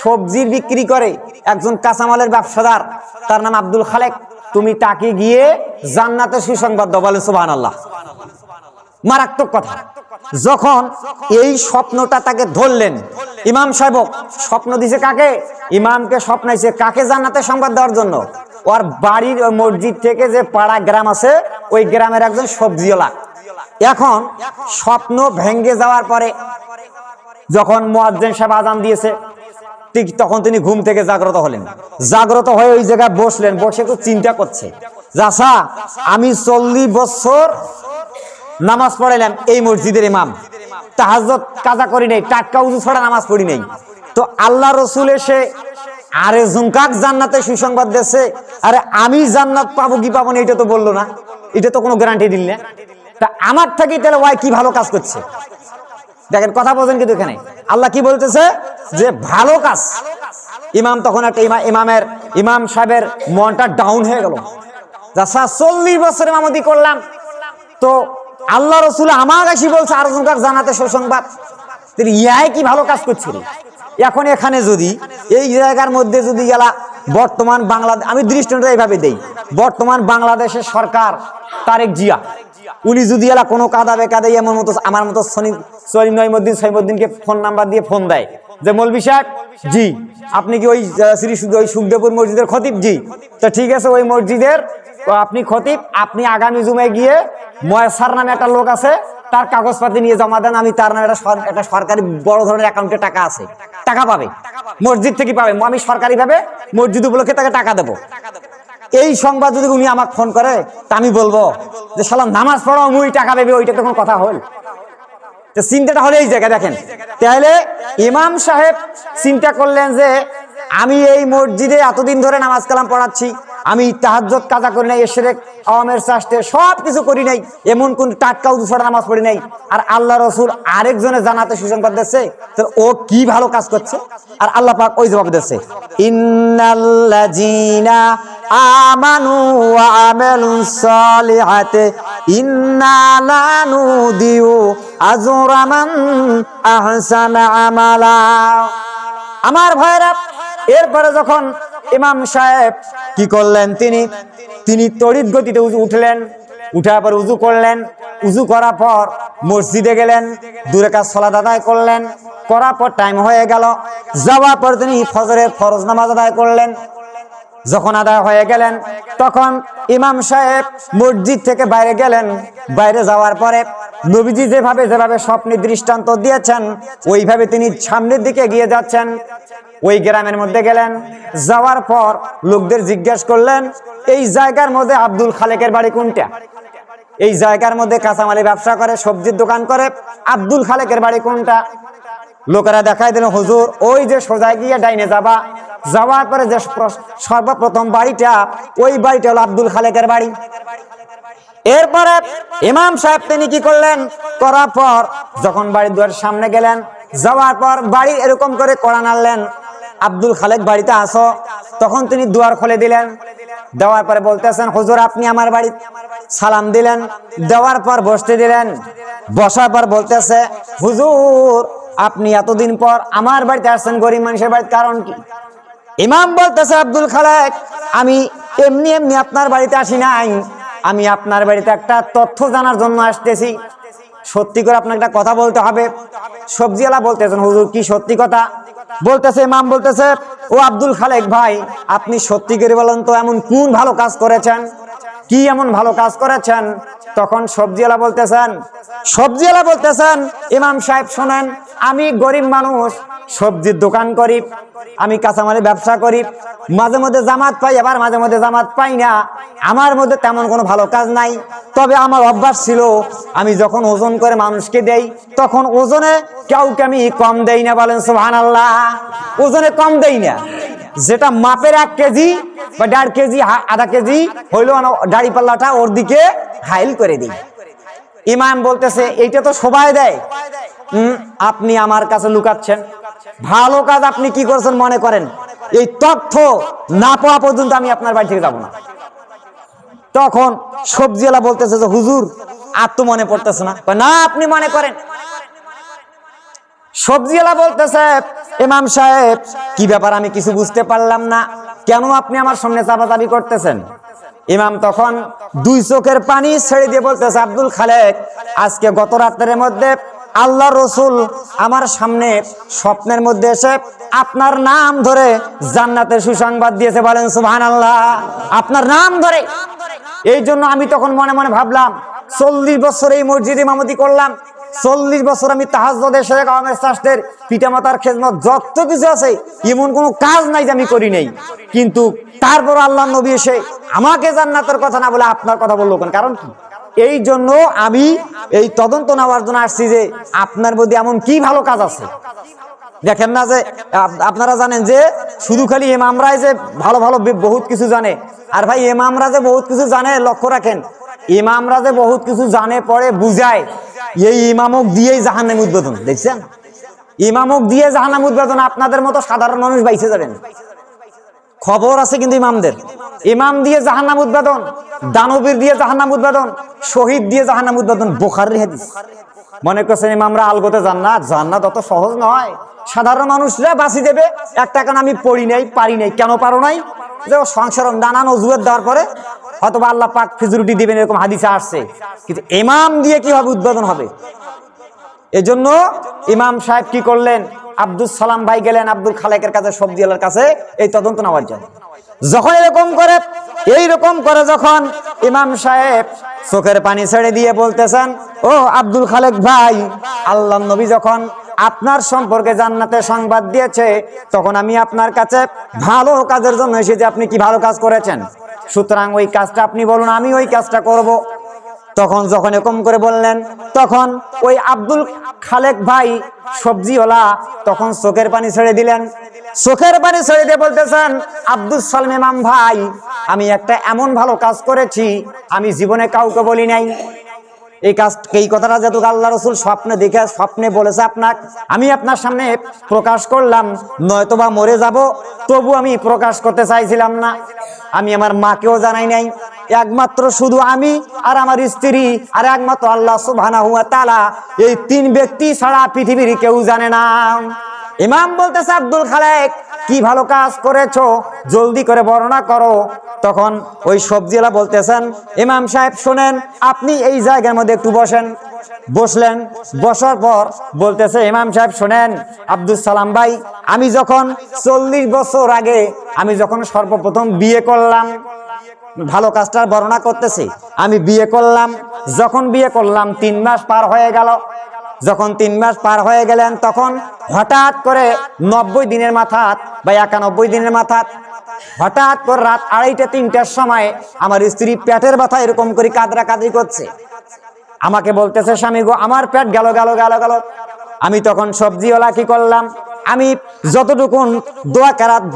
সবজির বিক্রি করে একজন কাঁচামালের ব্যবসাদার, তার নাম আব্দুল খালেক, তুমি তাকে গিয়ে জান্নাতের সুসংবাদ দাও। বলেন সুবহানাল্লাহ। মারাত্মক কথা। যখন এই স্বপ্নটা তাকে ধরলেন, ইমাম সাহেব স্বপ্ন দিছে কাকে? ইমামকে স্বপ্নাইছে কাকে? জান্নাতের সংবাদ দেওয়ার জন্য। ওর বাড়ির মসজিদ থেকে যে পাড়া গ্রাম আছে, ওই গ্রামের একজন সবজিওয়ালা। এখন স্বপ্ন ভেঙ্গে যাওয়ার পরে যখন মুয়াজ্জিন সাহেব আযান দিয়েছে, ঠিক তখন তিনি ঘুম থেকে জাগ্রত হলেন। জাগ্রত হয়ে ওই জায়গায় বসলেন, বসে একটু চিন্তা করছে, আচ্ছা আমি 40 বছর নামাজ পড়াইলাম এই মসজিদের ইমাম, তাহাজ্জুদ কাজা করি নাই, টাটকা উযু ছাড়া নামাজ পড়ি নাই, তো আল্লাহ রাসূল এসে আরে জুমকাক জান্নাতে সুসংবাদ দিয়েছে, আরে আমি জান্নাত পাবো কি পাবো না এটা তো বললো না, এটা তো কোনো গ্যারান্টি দিল না, তা আমার থেকে তাহলে ওই কি ভালো কাজ করছে? দেখেন কথা বলেন কিন্তু এখানে আল্লাহ কি বলতেছে যে ভালো কাজ। ইমাম তখন একটা ইমাম সাহেবের মনটা ডাউন হয়ে গেল। আচ্ছা 40 বছর ইমামতি করলাম, তো আল্লাহ রাসূল আমার কাছে বলছে আর জুমকাক জান্নাতে সুসংবাদ, তাহলে ইয়াই কি ভালো কাজ করছিল? এখন এখানে যদি এই জায়গার মধ্যে যদি গেলা বর্তমান বাংলাদেশ, আমি দৃষ্টান্তটা এইভাবে দেই, বর্তমান বাংলাদেশের সরকার তারেক জিয়া, উনি যদি এলা কোনো কাদা বেকাদা এমন মতো আমার মতো সলিম সৈমুদ্দিনকে ফোন নাম্বার দিয়ে ফোন দেয় যে মৌলভী সাহেব, জি আপনি কি ওই সুখদেবপুর মসজিদের খতিব? জি, তো ঠিক আছে ওই মসজিদের আপনি খতিব, আপনি আগামী জুমায় গিয়ে ময়সার নামে একটা লোক আছে, তার কাগজপাতি নিয়ে জমা দেন, আমি তার নামে একটা সরকারি বড় ধরনের অ্যাকাউন্টে টাকা আছে, টাকা পাবে, মসজিদ থেকে পাবে, আমি সরকারি ভাবে মসজিদ উপলক্ষে তাকে টাকা দেবো। এই সংবাদ যদি উনি আমাকে ফোন করে, তা আমি বলবো যে শালা নামাজ পড়াও মুই টাকা দেবে, ওইটা তো কোনো কথা হল? তো চিন্তাটা হলে এই জায়গায় দেখেন, তাহলে ইমাম সাহেব চিন্তা করলেন যে আমি এই মসজিদে এতদিন ধরে নামাজ কালাম পড়াচ্ছি, আমি তাহাজ্জুদ কাজা করি নাই, ইশরাক আওয়ামের চাষতে সব কিছু করি নাই, এমন কোন টাটকা উযু ছাড়া নামাজ পড়ি নাই, আর আল্লাহ রাসূল আরেকজনের জান্নাতে সুসংবাদ দিচ্ছে, তো ও কি ভালো কাজ করছে? আর আল্লাহ পাক ওই জবাব দিচ্ছে, ইন্নাল্লাযীনা আমানু ওয়া আমিলুস সালিহাতি ইন্না লা নুদিউ আজরা মান আহসানা আমালা। আমার ভাইরা, এরপরে যখন ইমাম সাহেব কি করলেন, তিনি তড়িৎ গতিতে উঠলেন, উঠার পর উযু করলেন, উযু করার পর মসজিদে গেলেন, 2 রাকাত সালাত আদায় করলেন, করার পর টাইম হয়ে গেল, যাওয়ার পর তিনি ফজরের ফরজ নামাজ আদায় করলেন। যখন আদায় হয়ে গেলেন তখন ইমাম সাহেব মসজিদ থেকে বাইরে গেলেন, বাইরে যাওয়ার পরে নবীজি যেভাবে স্বপ্নে দৃষ্টান্ত দিয়েছেন ওইভাবে তিনি সামনের দিকে এগিয়ে যাচ্ছেন। ওই গ্রামের মধ্যে গেলেন, যাওয়ার পর লোকদের জিজ্ঞাসা করলেন এই জায়গার মধ্যে আব্দুল খালেকের বাড়ি কোনটা? এই জায়গার মধ্যে কাঁচামালি ব্যবসা করে, সবজির দোকান করে, আব্দুল খালেকের বাড়ি কোনটা? লোকেরা দেখাই দিল, হুজুর ওই যে সোজা গিয়ে ডাইনে যাবা, যাওয়ার পরে যে সর্বপ্রথম বাড়িটা, ওই বাড়িটা হলো আব্দুল খালেকের বাড়ি। এরপরে ইমাম সাহেব তিনি কি করলেন, করার পর যখন বাড়ির দুয়ারের সামনে গেলেন, যাওয়ার পর বাড়ি এরকম করে কড়া নাড়লেন, আব্দুল খালেক বাড়িতে আসো। তখন তিনি দুয়ার খুলে দিলেন, দেওয়ার পরে বলতেছেন হুজুর আপনি আমার বাড়ি, সালাম দিলেন, দেওয়ার পর বসতে দিলেন, বসার পর বলতেছে হুজুর আপনি এতদিন পর আমার বাড়িতে আসছেন, গরিব মানুষের বাড়িতে, কারণ কি? ইমাম বলতেছে আব্দুল খালেক আমি এমনি এমনি আপনার বাড়িতে আসি নাই, আমি আপনার বাড়িতে একটা তথ্য জানার জন্য আসতেছি, সত্যি করে আপনাকে একটা কথা বলতে হবে। সবজিওয়ালা বলতেছেন হুজুর কি সত্যি কথা? বলতেছে ইমাম বলতেছে ও আব্দুল খালেক ভাই আপনি সত্যি করে বলেন তো এমন কোন ভালো কাজ করেছেন, কি এমন ভালো কাজ করেছেন? তখন সবজিওয়ালা বলতেছেন ইমাম সাহেব শোনেন, আমি গরিব মানুষ, সবজির দোকান করি, আমি কাঁচামালের ব্যবসা করি, মাঝে মধ্যে জামাত পাই, আবার মাঝে মধ্যে জামাত পাই না, আমার মধ্যে তেমন কোনো ভালো কাজ নাই। তবে আমার অভ্যাস ছিল আমি যখন ওজন করে মানুষকে দেই তখন ওজনে কাউকে আমি কম দেই না। বলেন সুবহানাল্লাহ। ওজনে কম দেই না, যেটা মাপের 1 কেজি বা 1.5 কেজি আধা কেজি হইলো দাড়ি পাল্লাটা ওর দিকে হাইল করে দিই। ইমাম বলতেছে এইটা তো সবাই দেয়, আপনি আমার কাছে লুকাচ্ছেন, ভালো কাজ আপনি কি করছেন মনে করেন, এই তথ্য না পাওয়া পর্যন্ত আমি আপনার বাড়ি থেকে যাব না। তখন সবজিওয়ালা বলতেছে যে হুজুর আর তো মনে পড়তেছে না, না আপনি মনে করেন। সবজিওয়ালা বলতেছে ইমাম সাহেব কি ব্যাপার আমি কিছু বুঝতে পারলাম না, কেন আপনি আমার সামনে চাপাচাপি করতেছেন? ইমাম তখন 2 চোখের পানি ছেড়ে দিয়ে বলতেছে, আব্দুল খালেক, আজকে গত রাতের মধ্যে আল্লাহ রসুল আমার সামনে স্বপ্নের মধ্যে এসে আপনার নাম ধরে জান্নাতের সুসংবাদ দিয়েছে। বলেন সুবহানাল্লাহ। আপনার নাম ধরে। এই জন্য আমি তখন মনে মনে ভাবলাম, 40 বছর এই মসজিদে ইমামতি করলাম, 40 বছর আমি তাহাজ্জুদের শেখ আহমেদ শাস্ত্রের পিতামাতার খেদমত যত কিছু আছে, এমন কোনো কাজ নাই যে আমি করি নাই। কিন্তু তারপর আল্লাহ নবী এসে আমাকে জান্নাতের কথা না বলে আপনার কথা বললো কেন? কারণ কি? এই জন্য আমি এই তদন্ত নেওয়ার জন্য আসছি যে আপনার মধ্যে এমন কি ভালো কাজ আছে। দেখেন না যে আপনারা জানেন যে শুধু খালি ইমামরাই যে ভালো ভালো বহুত কিছু জানে। আর ভাই, ইমামরা যে বহুত কিছু জানে, লক্ষ্য রাখেন, ইমামরা যে বহুত কিছু জানে পড়ে বুঝায়, এই ইমামক দিয়েই জাহান্নামে উদ্বোধন। দেখছেন, ইমামক দিয়ে জাহান্নামে উদ্বোধন। আপনাদের মতো সাধারণ মানুষ বাইসে যাবেন। খবর আছে কিন্তু ইমামদের, ইমাম দিয়ে জাহান্নাম উদ্বোধন, দানবীর দিয়ে জাহান্নাম উদ্বোধন, শহীদ দিয়ে জাহান্নাম উদ্বোধন। বুখারীর হাদিস। মনে করছেন ইমামরা আলগোতে জান্নাত? জান্নাত অত সহজ নয়। সাধারণ মানুষরা বাঁচি দেবে। একটা কারণ আমি পড়ি নাই, পারি নাই। কেন পারো নাই? যে সংসার নানান অজুহাত দেওয়ার পরে হয়তো আল্লাহ পাক ফিজরুটি দিবেন, এরকম হাদিসে আসছে। কিন্তু ইমাম দিয়ে কিভাবে উদ্বোধন হবে? এজন্য ইমাম সাহেব কি করলেন? আব্দুল সালাম ভাই গেলেন আব্দুল খালেকের কাছে, সবজিওয়ালার কাছে, এই তদন্ত নেওয়ার জন্য। যখন এইরকম করে যখন ইমাম সাহেব চোখের পানি ছেড়ে দিয়ে বলতেছেন, ও আব্দুল খালেক ভাই, আল্লাহ নবী যখন আপনার সম্পর্কে জান্নাতের সংবাদ দিয়েছে, তখন আমি আপনার কাছে ভালো কাজের জন্য এসেছি। আপনি কি ভালো কাজ করেছেন? সুতরাং ওই কাজটা আপনি বলুন, আমি ওই কাজটা করব। তখন যখন এরকম করে বললেন, তখন ওই আব্দুল খালেক ভাই সবজিওয়ালা তখন চোখের পানি ছেড়ে দিলেন। চোখের পানি ছেড়ে দিয়ে বলতেছেন, আব্দুল সালাম ইমাম ভাই, আমি একটা এমন ভালো কাজ করেছি, আমি জীবনে কাউকে বলি নাই। এই কথাটা যেহেতু আল্লাহ রসুল স্বপ্নে বলেছে আপনাকে, আমি আপনার সামনে প্রকাশ করলাম। নয়তোবা মরে যাব, তবু আমি প্রকাশ করতে চাইছিলাম না। আমি আমার মাকেও জানাই নাই। একমাত্র শুধু আমি আর আমার স্ত্রী আর একমাত্র আল্লাহ সুবহানাহু ওয়া তাআলা, এই 3 ব্যক্তি ছাড়া পৃথিবীর কেউ জানে না। ইমাম বলতেছে, আব্দুল খালেক, কি ভালো কাজ করেছো, জলদি করে বর্ণনা করো। তখন ওই সবজিওয়ালা বলতেছেন, ইমাম সাহেব শোনেন, আপনি এই জায়গার মধ্যে একটু বসেন। বসলেন। বসার পর বলতেছে, ইমাম সাহেব শোনেন, আব্দুল সালাম ভাই, আমি যখন 40 বছর আগে আমি যখন সর্বপ্রথম বিয়ে করলাম, ভালো কাজটার বর্ণনা করতেছি। আমি বিয়ে করলাম, যখন বিয়ে করলাম 3 মাস পার হয়ে গেল। যখন 3 মাস পার হয়ে গেলেন, তখন হঠাৎ করে 90 দিনের মাথাত বা 91 দিনের মাথাত হঠাৎ করে রাত 2:30-3টার সময় আমার স্ত্রী পেটের ব্যথা এরকম করে কাঁদরাকাঁদরি করছে। আমাকে বলতেছে, স্বামী গো, আমার পেট গেল গেল গেল গেল। আমি তখন সবজিওয়ালা কি করলাম, আমি যতটুকুন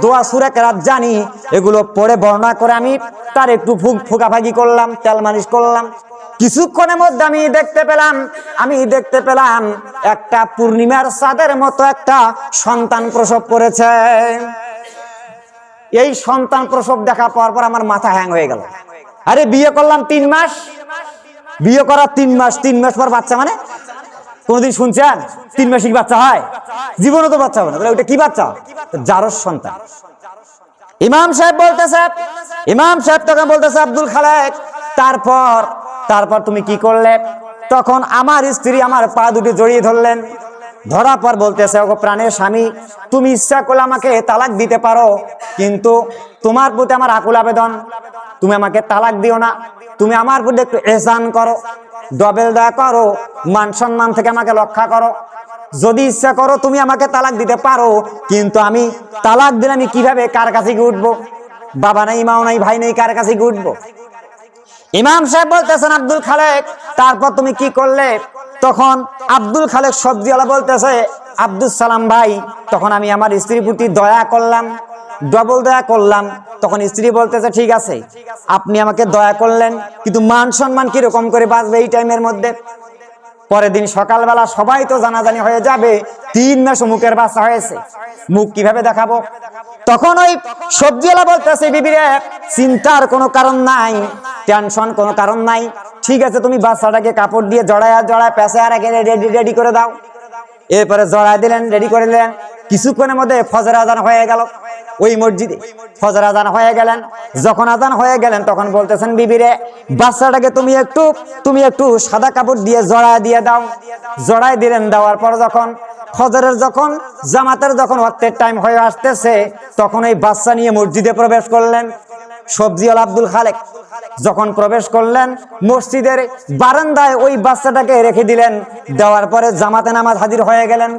দোয়া সূরা কেরাত জানি, এগুলো পড়ে বর্ণনা করে আমি তার একটু ফুকাফাকি করলাম, তেল মালিশ করলাম। কিছুক্ষণের মধ্যে আমি দেখতে পেলাম একটা পূর্ণিমার চাঁদের মতো একটা সন্তান প্রসব করেছে। এই সন্তান প্রসব দেখা পাওয়ার পর আমার মাথা হ্যাং হয়ে গেল। আরে বিয়ে করলাম 3 মাস, বিয়ে করার 3 মাস পর বাচ্চা, মানে কোনদিন শুনছেন 3 মাসিক বাচ্চা হয়? জীবনে তো বাচ্চা হবে না। ওটা কি বাচ্চা? জারজ সন্তান। ইমাম সাহেব তখন বলতেছে, আব্দুল খালেক, তারপর তুমি কি করলে? তখন আমার স্ত্রী আমার পা দুটি জড়িয়ে ধরলেন। ধরার পর বলতেছে, ওগো প্রাণের স্বামী, তুমি ইচ্ছা করলে আমাকে তালাক দিতে পারো, কিন্তু তোমার প্রতি আমার আকুল আবেদন, তুমি আমাকে তালাক দিও না। তুমি আমার প্রতি একটু ইহসান করো, ডবল দয়া করো, মান সম্মান থেকে আমাকে রক্ষা করো। যদি ইচ্ছা করো তুমি আমাকে তালাক দিতে পারো, কিন্তু আমি তালাক দিলে আমি কিভাবে, কার কাছে গিয়ে উঠবো? বাবা নাই, মাও নাই, ভাই নেই, কার কাছে গিয়ে উঠবো? ইমাম সাহেব বলতেছেন, আব্দুল খালেক, তারপর তুমি কি করলে? তখন আব্দুল খালেক সবজিওয়ালা বলতেছে, আব্দুল সালাম ভাই, তখন আমি আমার স্ত্রীর প্রতি দয়া করলাম, ডবল দয়া করলাম। তখন স্ত্রী বলতেছে, ঠিক আছে, আপনি আমাকে দয়া করলেন, কিন্তু মান সম্মান কিরকম করে বাঁচবে এই টাইমের মধ্যে? পরের দিন সকালবেলা সবাই তো জানাজানি হয়ে যাবে, 3 মাস মুখের বাচ্চা হয়েছে, মুখ কিভাবে দেখাবো? তখন ওই সবজিওয়ালা বলতেছে, বিবিরে, চিন্তার কোনো কারণ নাই, টেনশন কোনো কারণ নাই। ঠিক আছে, তুমি বাচ্চাটাকে কাপড় দিয়ে জড়ায় পেঁচে আর রেডি করে দাও। এরপরে জড়ায় দিলেন, রেডি করে দিলেন। কিছুক্ষণের মধ্যে ফজর আজান হয়ে গেল। ওই মসজিদে। ফজর আজান হয়ে গেলেন, যখন আজান হয়ে গেলেন তখন বলতেছেন বিবিরে, বাচ্চাটাকে তুমি একটু সাদা কাপড় দিয়ে জড়ায় দিয়ে দাও। জড়ায় দিলেন, দেওয়ার পর যখন ফজরের জামাতের ওয়াক্তের টাইম হয়ে আসতেছে, তখন ওই বাচ্চা নিয়ে মসজিদে প্রবেশ করলেন। সবজিওয়ালা আব্দুল খালেক যখন প্রবেশ করলেন মসজিদের বারান্দায়, ওই বাচ্চাটাকে রেখে দিলেন। দেওয়ার পরে জামাতে নামাজ হাজির হয়ে গেলেন,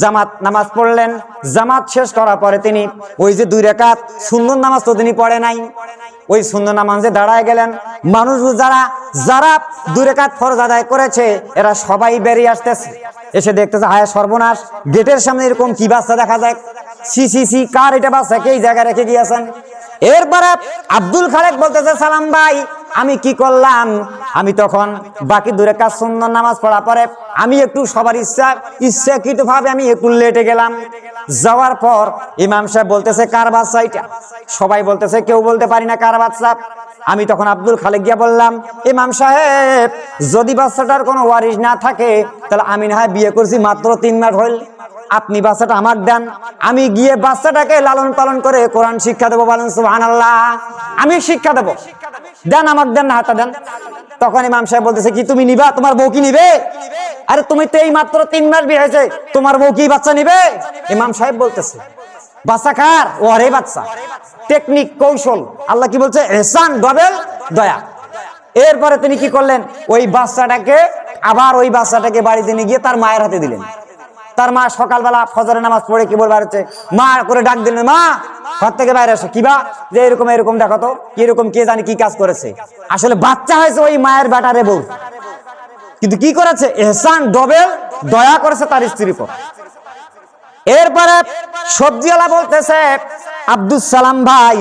জামাত নামাজ পড়লেন। জামাত শেষ করার পরে তিনি ওই যে 2 রাকাত সুন্নত নামাজ তো তিনি পড়ে নাই, ওই সুন্নত নামাজে দাঁড়ায় গেলেন। মানুষ যারা 2 রাকাত ফরজ আদায় করেছে এরা সবাই বেরিয়ে আসতেছে, এসে দেখতেছে হায় সর্বনাশ, গেটের সামনে এরকম কি বাচ্চা দেখা যায়, সি কার এটা বাচ্চাকে এই জায়গায় রেখে গিয়েছেন। এরপরে আব্দুল খালেক বলতেছে, সালাম ভাই আমি কি করলাম, আমি তখন বাকি 2 রাকাত সুন্নত নামাজ পড়া পরে আমি একটু সবার ইচ্ছাকৃতভাবে আমি একটু লেটে গেলাম। যাওয়ার পর ইমাম সাহেব বলতেছে, কার বাচ্চা এটা? সবাই বলতেছে, কেউ বলতে পারি না কার বাচ্চা। আমি তখন আব্দুল খালেক গিয়া বললাম, ইমাম সাহেব যদি বাচ্চাটার কোনো ওয়ারিশ না থাকে তাহলে আমি না হয় বিয়ে করছি মাত্র 3 মাস হইল, আপনি বাচ্চাটা আমার দেন, আমি গিয়ে বাচ্চাটাকে লালন পালন করে কোরআন শিক্ষা দেবো। বলেন সুবহানাল্লাহ, আমি শিক্ষা দেবো, দেন আমাকে দেন, না হাতটা দেন। তখন ইমাম সাহেব বলতেছে, কি তুমি নিবা? তোমার বউ কি নিবে? আরে তুমি তো এই মাত্র 3 মাস বিয়ে হয়েছে, তোমার বউ কি বাচ্চা নিবে? ইমাম সাহেব বলতেছে, বাচ্চা কার? ওরে বাচ্চা। টেকনিক, কৌশল, আল্লাহ কি বলছে? ইহসান ডবল দয়া। এরপরে তিনি কি করলেন, ওই বাচ্চাটাকে বাড়িতে নিয়ে গিয়ে তার মায়ের হাতে দিলেন। তার মা সকালবেলা ফজরের নামাজ পড়ে কি বলবার হচ্ছে, মা করে ডাক দিলেন, মা ঘর থেকে বাইরে আসো। কিবা যে এরকম দেখো তো কিরকম, কে জানি কি কাজ করেছে। আসলে বাচ্চা হয়েছে ওই মায়ের বেটারে বউ, কিন্তু কি করেছে? ইহসান ডবল দয়া করেছে তার স্ত্রীর উপর। এরপরে সবজিওয়ালা বলতেছে, আব্দুল সালাম ভাই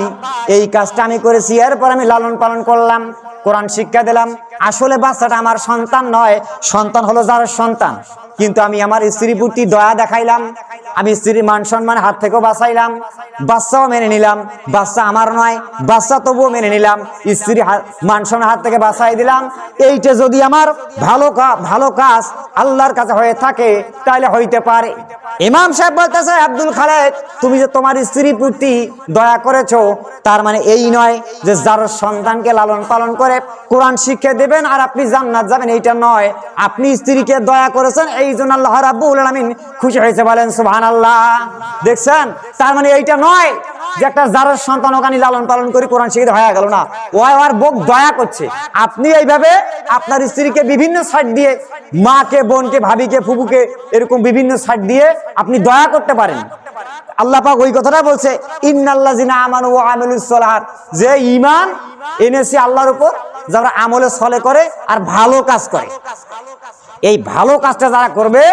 এই কাজটা আমি করেছি, এরপর আমি লালন পালন করলাম, কোরআন শিক্ষা দিলাম। আসলে বাচ্চাটা আমার সন্তান নয়, সন্তান হলো যার সন্তান, কিন্তু আমি আমার স্ত্রীর প্রতি দয়া দেখাইলাম, আমি স্ত্রীর মান সম্মান হাত থেকেও বাঁচাইলাম, বাচ্চাও মেনে নিলাম, বাচ্চা আমার নয়, বাচ্চা তবুও মেনে নিলাম, স্ত্রীর মান সম্মান হাত থেকে বাঁচাই দিলাম। এইটা যদি আমার ভালো কাজ আল্লাহর কাছে হয়ে থাকে তাহলে হইতে পারে। ইমাম সাহেব বলতেছে, আব্দুল খালেক তুমি যে তোমার স্ত্রীর প্রতি দয়া করেছো, তার মানে এই নয় যে যার সন্তানকে লালন পালন করে কোরআন শিক্ষা দেবেন আর আপনি জান্নাত যাবেন, এইটা নয়। আপনি স্ত্রীকে দয়া করেছেন, এই জন্য আল্লাহ রাব্বুল আলামিন খুশি হয়েছে। বলেন সুবহানাল্লাহ। দেখছেন, তার মানে এইটা নয় যে একটা যার সন্তান ওখানে লালন পালন করে কোরআন শিক্ষা হয়ে গেল না, ওর বউ দয়া করছে। আপনি এইভাবে আপনার স্ত্রীকে বিভিন্ন সাইড দিয়ে, মাকে, বোনকে, ভাবিকে, ফুপুকে, এরকম বিভিন্ন সাইড দিয়ে আপনি দয়া করতে পারেন। আল্লাহ পাক ওই কথাটা বলছে, ইন্নাল্লাযিনা আমানু ওয়া আমিলুস সালাহাত, যে ঈমান এনেছে আল্লাহর উপর, যারা আমলে সলে করে আর ভালো কাজ করে, এই ভালো কাজটা যারা করবে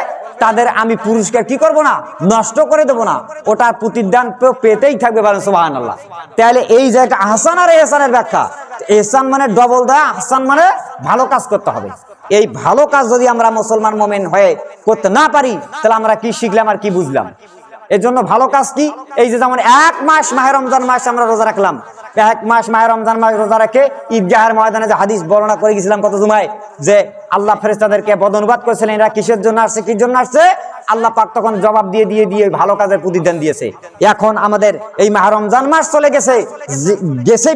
তাদের আমি পুরস্কার কি করব না, নষ্ট করে দেব না, ওটার প্রতিদান পেতেই থাকবে। বলেন সুবহানাল্লাহ। তাহলে এই যে একটা আহসান আর ইহসানের ব্যাখ্যা, ইহসান মানে ডবল দয়া, আহসান মানে ভালো কাজ করতে হবে। এই ভালো কাজ যদি আমরা মুসলমান মুমিন হয়ে করতে না পারি তাহলে আমরা কি শিখলাম আর কি বুঝলাম? এর জন্য ভালো কাজ কি, এই যে যেমন 1 মাস মাহে রমজান মাস আমরা রোজা রাখলাম, 1 মাস মাহে রমজান মাস রোজা রেখে ঈদগাহের ময়দানে যে হাদিস বর্ণনা করে গেছিলাম কত জুমায়, যে আল্লাহ ফেরেশতাদেরকে বদনুবাদ করেছিলেন এরা কিসের জন্য আসছে, কি জন্য আসছে, আল্লাহ পাক তখন জবাব দিয়ে ভালো কাজের প্রতিদান দিয়েছে। এখন আমাদের এই মাহে রমজান মাস চলে গেছে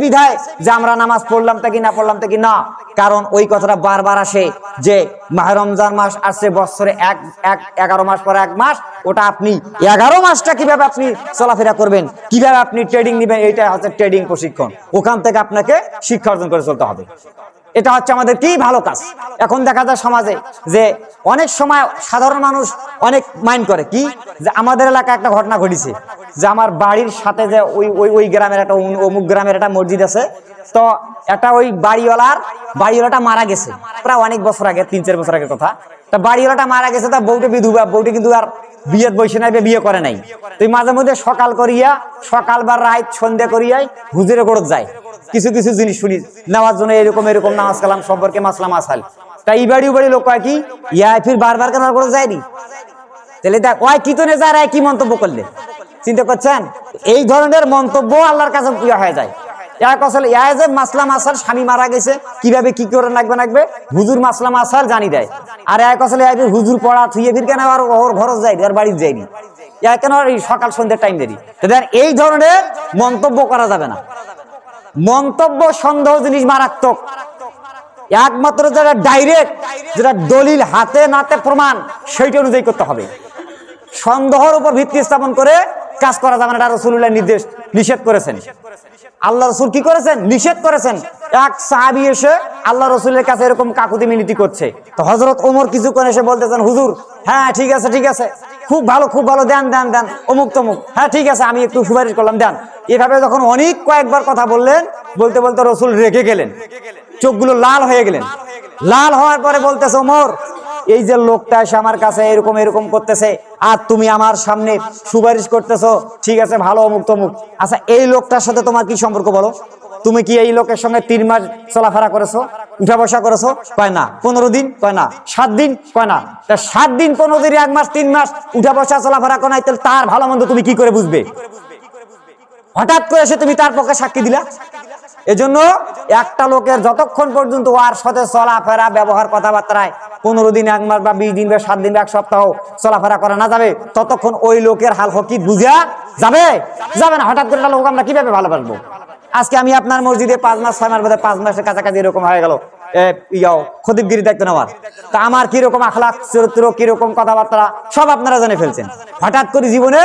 বিধায় যে আমরা নামাজ পড়লাম তা কি না পড়লাম তা কি না, কারণ ওই কথাটা বারবার আসে যে মাহে রমজান মাস আসছে বছরে 11 মাস পরে 1 মাস, ওটা আপনি 11 মাসটা কিভাবে আপনি চলাফেরা করবেন, কিভাবে আপনি ট্রেডিং নেবেন, এইটা হচ্ছে ট্রেডিং প্রশিক্ষণ। ওখান থেকে আপনাকে শিক্ষা অর্জন করে চলতে হবে। এটা হচ্ছে আমাদের কি ভালো কাজ। এখন দেখা যায় সমাজে যে অনেক সময় সাধারণ মানুষ অনেক মাইন্ড করে কি, যে আমাদের এলাকায় একটা ঘটনা ঘটেছে, যে আমার বাড়ির সাথে যে ওই গ্রামের একটা অমুক গ্রামের একটা মসজিদ আছে, তো একটা ওই বাড়িওয়ালাটা মারা গেছে প্রায় অনেক বছর আগে, 3-4 বছর আগের কথা। তা বাড়িওয়ালাটা মারা গেছে, তা বউটা বিধবা, বউটা কিন্তু আর বিয়ের বয়সে নাই, বিয়ে করে নাই। তুই মাঝে মধ্যে সকাল বা রাত সন্ধ্যা করিয়াই হুজুরে গড়ত যায় কিছু জিনিস শুনি নেওয়ার জন্য, এরকম নামাজ কালাম সম্পর্কে মাসলা মাসাল। তা এই বাড়ি লোক কয় কি, ফির বারবার কেন করে যায়নি, তাহলে দেখ ওই কি তো যায় কি মন্তব্য করলে, চিন্তা করছেন? এই ধরনের মন্তব্য আল্লাহর কাছে হয়ে যায়। মাসলা মাসাল স্বামী মারা গেছে কিভাবে কি করে লাগবে হুজুর মাসলা মাসাল জানি দেয়, আর এক আসলে হুজুর পড়া থুয়ে ফির কেন আর ওর ঘর যায়নি, আর বাড়ির যায়নি। কেন এই সকাল সন্ধ্যার টাইম দেরি। এই ধরনের মন্তব্য করা যাবে না। মন্তব্য সন্দেহ জিনিস মারাত্মক। একমাত্র যারা ডাইরেক্ট, যেটা দলিল হাতে নাতে প্রমাণ, সেইটা অনুযায়ী করতে হবে। সন্দেহের উপর ভিত্তি স্থাপন করে কাজ করা যাবে না। এটা রাসূলুল্লাহ নিষেধ করেছেন। আল্লাহ রসুল কি করেছেন? নিষেধ করেছেন। এক সাহাবী এসে আল্লাহ রসুলের কাছে এরকম কাকুতি মিনতি করছে। তো হযরত ওমর কিছুক্ষণ এসে বলতেছেন, হুজুর হ্যাঁ ঠিক আছে ঠিক আছে, খুব ভালো দেন দেন দেন, অমুক তমুক, হ্যাঁ ঠিক আছে আমি একটু সুপারিশ করলাম, দেন। এভাবে যখন অনেক কয়েকবার কথা বললেন, বলতে বলতে রসুল রেগে গেলেন, চোখগুলো লাল হয়ে গেলেন। লাল হওয়ার পরে বলতেছে, ওমর এই যে লোকটা এসে আমার কাছে এরকম এরকম করতেছে, আর তুমি আমার সামনে সুপারিশ করতেছো, ঠিক আছে ভালো অমুক তমুক, আচ্ছা এই লোকটার সাথে তোমার কি সম্পর্ক বলো? তুমি কি এই লোকের সঙ্গে 3 মাস চলাফেরা করেছো, উঠা বসা করেছো? কয় না। 15 দিন? কয় না। 7 দিন? কয় না। তা 7 দিন 15 দিন 1 মাস 3 মাস উঠা বসা চলাফেরা করে নাই, তাহলে তার ভালো মন্দ তুমি কি করে বুঝবে? হঠাৎ করে এসে তুমি তার পক্ষে সাক্ষী দিলা। এজন্য একটা লোকের যতক্ষণ পর্যন্ত ওর সাথে চলাফেরা, ব্যবহার, কথাবার্তায় 15 দিন 1 মাস বা 20 দিন বা 7 দিন বা 1 সপ্তাহ চলাফেরা করা না যাবে, ততক্ষণ ওই লোকের হাল হকিত বুঝা যাবে না। হঠাৎ করে একটা লোক আমরা কিভাবে ভালোবাসবো? আজকে আমি আপনার মসজিদে 5 মাস 6 মাস বাদে 5 মাসের কাছাকাছি এরকম হয়ে গেল খতিবগিরি দায়িত্ব নেওয়ার, তা আমার কিরকম আখলাক চরিত্র, কিরকম কথাবার্তা সব আপনারা জেনে ফেলছেন। হঠাৎ করে জীবনে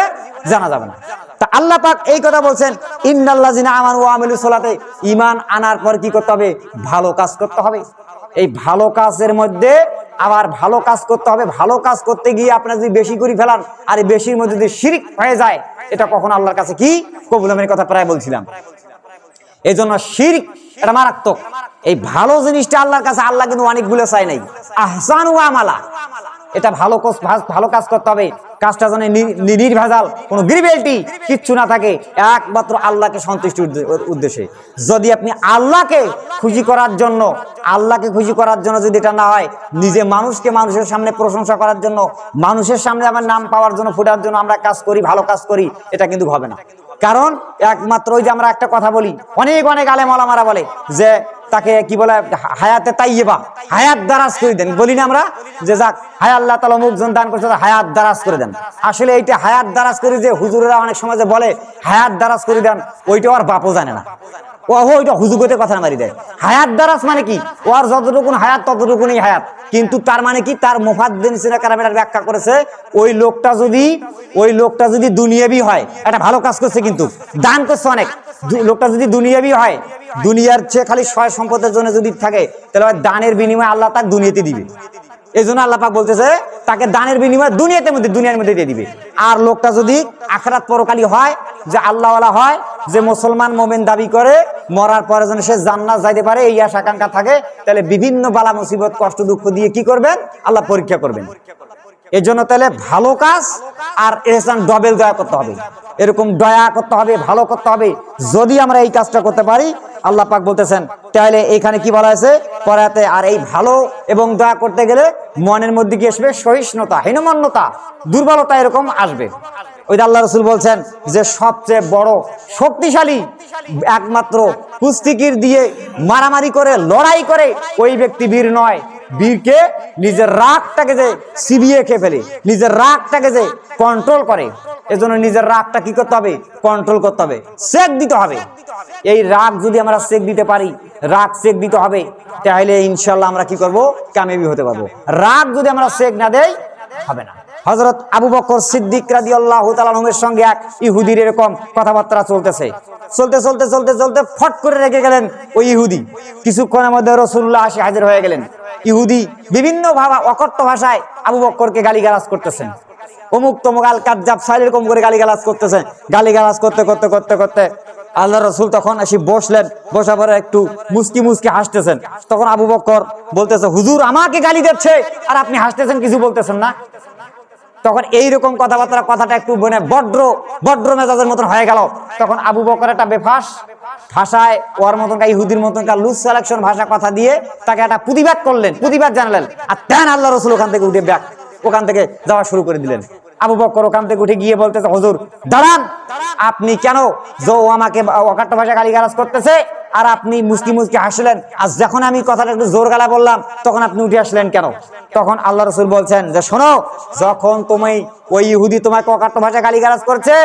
জানা যাবে না। তা আল্লাহ পাক এই কথা বলছেন, ইন্নাল্লাযিনা আমানু ওয়া আমিলুস সালাতে, ঈমান আনার পর কি করতে হবে? ভালো কাজ করতে হবে। এই ভালো কাজের মধ্যে আবার ভালো কাজ করতে হবে। ভালো কাজ করতে গিয়ে আপনারা যদি বেশি করে ফেলান, আর এই বেশির মধ্যে যদি শিরক হয়ে যায়, এটা কখনো আল্লাহর কাছে কি কবুল হবে না, কথা প্রায় বলছিলাম। এই জন্য শিরক এটা মারাত্মক। এই ভালো জিনিসটা আল্লাহর কাছে আল্লাহ কিন্তু অনেকগুলো চাই নাই, আহসান ওয়া আমালা, এটা ভালো কাজ করতে হবে। কাজটা যেন নির্ভেজাল, কোনো গ্রিভেলটি কিচ্ছু না থাকে, একমাত্র আল্লাহকে সন্তুষ্টির উদ্দেশ্যে। যদি আপনি আল্লাহকে খুশি করার জন্য যদি এটা না হয়, নিজে মানুষের সামনে প্রশংসা করার জন্য, মানুষের সামনে আমার নাম পাওয়ার জন্য, ফুটার জন্য আমরা কাজ করি, ভালো কাজ করি, এটা কিন্তু হবে না। কারণ একমাত্র ওই যে আমরা একটা কথা বলি, অনেক আলেম ওলামারা বলে যে তাকে কি বলে, হায়াতে তাইয়্যিবা, হায়াত দারাজ করে দেন। বলি না আমরা যে যাক হায়াত আল্লাহ তাআলা মুখজন দান করছে, হায়াত দারাজ করে দেন। আসলে এইটা হায়াত দারাজ করে, যে হুজুরেরা অনেক সময় যে বলে হায়াত দারাজ করে দেন, ওইটা আর বাপও জানে না। ওইটা হুজুগতে কথা মারি দেয়। হায়াত দারাজ মানে কি? ওর যতটুকুন হায়াত ততটুকুনই হায়াত। কিন্তু তার মানে কি? তার মুফাদ্দিরিনা কেরামের ব্যাখ্যা করেছে, ওই লোকটা যদি দুনিয়াবি হয়, একটা ভালো কাজ করছে কিন্তু দান করছে অনেক, লোকটা যদি দুনিয়াবি হয়, দুনিয়ার চেয়ে খালি সয় সম্পদের জন্য যদি থাকে, তাহলে দানের বিনিময়ে আল্লাহ তাকে দুনিয়াতে দিবে। এই জন্য আল্লাহ পাক বলতেছে তাকে দানের বিনিময়ে দুনিয়ার মধ্যে দিয়ে দিবে। আর লোকটা যদি আখিরাত পরকালী হয়, যে আল্লাহওয়ালা হয়, যে মুসলমান মুমিন দাবি করে, মরার পরে যেন সে জান্নাত যাইতে পারে এই আশা আকাঙ্ক্ষা থাকে, তাহলে বিভিন্ন বালা মুসিবত কষ্ট দুঃখ দিয়ে কি করবেন? আল্লাহ পরীক্ষা করবেন। এর জন্য তাহলে ভালো কাজ আর ইহসান ডবল দয়া করতে হবে, এরকম দয়া করতে হবে, ভালো করতে হবে। যদি আমরা এই কাজটা করতে পারি, আল্লাহ পাক বলতেছেন, তাহলে এখানে কি বলা হয়েছে পরাতে, আর এই ভালো এবং দয়া করতে গেলে মনের মধ্যে কি আসবে? সহিষ্ণুতা, হীনমন্যতা, দুর্বলতা এরকম আসবে। ওই আল্লাহ রসুল বলছেন যে সবচেয়ে বড় শক্তিশালী একমাত্র কুস্তিগির দিয়ে মারামারি করে, লড়াই করে, ওই ব্যক্তি বীর নয়। বীরকে নিজের রাগটাকে যে চিবিয়ে খেয়ে ফেলে, নিজের রাগটাকে যে কন্ট্রোল করে। এজন্য নিজের রাগটা কি করতে হবে? কন্ট্রোল করতে হবে, চেক দিতে হবে। এই রাগ যদি আমরা চেক দিতে পারি, রাগ চেক দিতে হবে, তাহলে ইনশাল্লাহ আমরা কি করব? কামিয়াবি হতে পারবো। রাগ যদি আমরা চেক না দেই, হবে না। হযরত আবু বকর সিদ্দিক রাদিয়াল্লাহু তাআলা আনহুর সঙ্গে এক ইহুদির এরকম কথাবার্তা চলতে ফট করে রেগে গেলেন ওই ইহুদি। কিছুক্ষণের মধ্যে রাসূলুল্লাহ এসে হাজির হয়ে গেলেন। ইহুদি বিভিন্ন অকট্য ভাষায় আবু বকরকে গালিগালাজ করতেছেন, অমুক তমুক আল কাজ্জাব সাইল এরকম করে গালিগালাজ করতেছেন। গালিগালাজ করতে আল্লাহ রসুল তখন এসে বসলেন, বসার পরে একটু মুস্কি হাসতেছেন। তখন আবু বকর বলতেছে, হুজুর আমাকে গালি দিচ্ছে আর আপনি হাসতেছেন, কিছু বলতেছেন না। তখন এইরকম কথাটা একটু বড্র মেজাজের মতন হয়ে গেল। তখন আবু বকর একটা বেফাস ভাষায়, ওর মতনকার ইহুদির মতনকার লুজ সিলেকশন ভাষা কথা দিয়ে তাকে একটা প্রতিবাদ জানালেন। আর তেন আল্লাহ রসুল ওখান থেকে যাওয়া শুরু করে দিলেন। আবু বকর ওখান থেকে উঠে গিয়ে বলতেছে, হুজুর দাঁড়ান, আপনি কেন আমাকে অকাট্য ভাষা গালিগালাজ করতেছে, আর আপনি মুস্কি হাসলেন, আর যখন আমি কথাটা একটু জোর গলা বললাম, তখন আপনি উঠে আসলেন কেন? তখন আল্লাহ রাসূল বলছেন যে শোনো, যখন তুমি ওই ইহুদি তোমাকে অকাট্য ভাষায় গালিগালাজ করছে,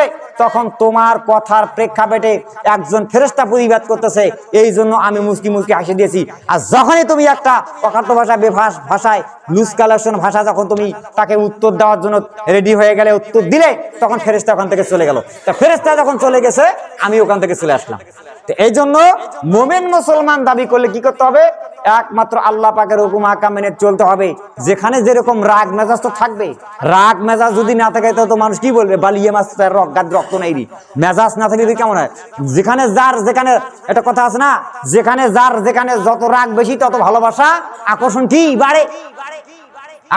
তখন তোমার কথার প্রেক্ষাপটে একজন ফেরেশতা প্রতিবাদ করতেছে, এই জন্য আমি মুস্কি মুস্কি হাসি দিয়েছি। আর যখনই তুমি একটা অকাট্য ভাষা বেভাস ভাষায় লুজ কালেকশন ভাষা যখন তুমি তাকে উত্তর দেওয়ার জন্য রেডি হয়ে গেলে, উত্তর দিলে, তখন ফেরেশতা ওখান থেকে চলে গেল। তা ফেরেশতা যখন চলে গেছে আমি ওখান থেকে চলে আসলাম। তো এই জন্য মুমিন মুসলমান দাবি করলে কি করতে হবে? একমাত্র আল্লাহ পাকের হুকুম আহকাম মেনে চলতে হবে। যেখানে যেরকম রাগ মেজাজ তো থাকবে, রাগ মেজাজ যদি না থাকে তো মানুষ কি বলবে, বালিয়ে মাছ রক্ত নেই, মেজাজ না থাকলে কেমন হয়? যেখানে যার যেখানে, একটা কথা আছে না, যেখানে যার যেখানে যত রাগ বেশি তত ভালোবাসা আকর্ষণ কি বাড়ে,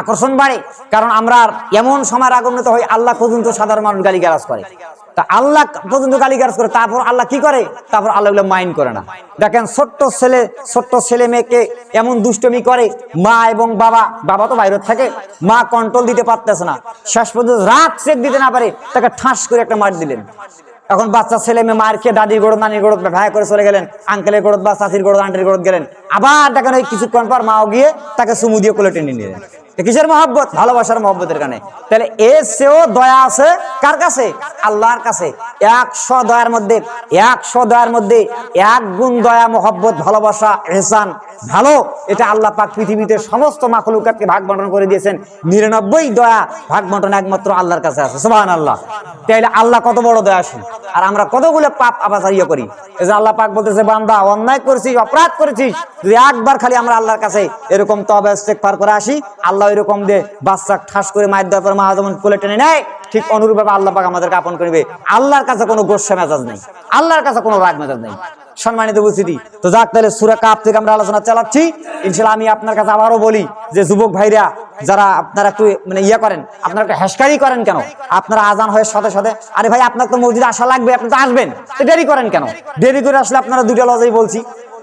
আকর্ষণ বাড়ে। কারণ আমরা এমন সময় রাগান্বিত হই, আল্লাহ পর্যন্ত সাধারণ মানুষ গালিগালাজ করে, তা আল্লাহ পর্যন্ত গালিগালাজ করে, তারপর আল্লাহ কি করে? তারপর আল্লাহ এগুলো মাইন্ড করে না। দেখেন ছোট্ট ছেলে মেয়েকে এমন দুষ্টমি করে, মা এবং বাবা তো বাইরে থাকে, মা কন্ট্রোল দিতে পারতেছে না, শেষ পর্যন্ত রাত চেক দিতে না পারে তাকে ঠাস করে একটা মার দিলেন। এখন বাচ্চা ছেলে মেয়ে মার খেয়ে দাদির গোড় নানির গোড় ভাই করে চলে গেলেন, আঙ্কেলের গোড় বা চাচির গোড় আন্টির গোড় গেলেন, আবার দেখেন ওই কিছুক্ষণ পর মাও গিয়ে তাকে চুমু দিয়ে কোলে টেনে নিলেন। কিসের মহব্বত? ভালোবাসার মহব্বতের কারণে। তাহলে এর চেয়েও দয়া আছে কার কাছে? আল্লাহর কাছে। 100 দয়ার মধ্যে 1 গুণ দয়া, মহব্বত, ভালোবাসা, ইহসান, ভালো, এটা আল্লাহ পাক পৃথিবীতে সমস্ত মাখলুকাতকে ভাগ বন্টন করে দিয়েছেন। 99 দয়া ভাগ বন্টন একমাত্র আল্লাহর কাছে আছে। সুবহানাল্লাহ। তাইলে আল্লাহ কত বড় দয়াশীল, আর আমরা কতগুলো পাপ আবাচারিয়া করি। এই যে আল্লাহ পাক বলতেছে, বান্দা অন্যায় করেছিস, অপরাধ করেছিস, যদি একবার খালি আমরা আল্লাহর কাছে এরকম তওবা ইস্তেগফার করে আসি, আল্লাহ এরকম দিয়ে বাচ্চা ঠাস করে মায়ের দেওয়ার পর মা যেমন কোলে টেনে নেয়, ঠিক অনুরূপভাবে আল্লাহ পাক আমাদেরকে আপন করবে। আল্লাহর কাছে কোনো গোস্বা মেজাজ নেই, আল্লাহর কাছে কোনো রাগ মেজাজ নেই। সম্মানিত উপস্থিতি, তো যাক, তাহলে সূরা কাফ থেকে আমরা আলোচনা চালাচ্ছি। ইনশাআল্লাহ আমি আপনার কাছে আবারও বলি যে যুবক ভাইরা যারা আপনারা একটু করেন, আপনারা একটা হেসকারি করেন কেন? আপনারা আজান হয়ে সাথে সাথে, আরে ভাই আপনার তো মসজিদে আসা লাগবে, আপনি তো আসবেন, তো দেরি করেন কেন? দেরি করে আসলে আপনারা দুইটা লজেই বলছি,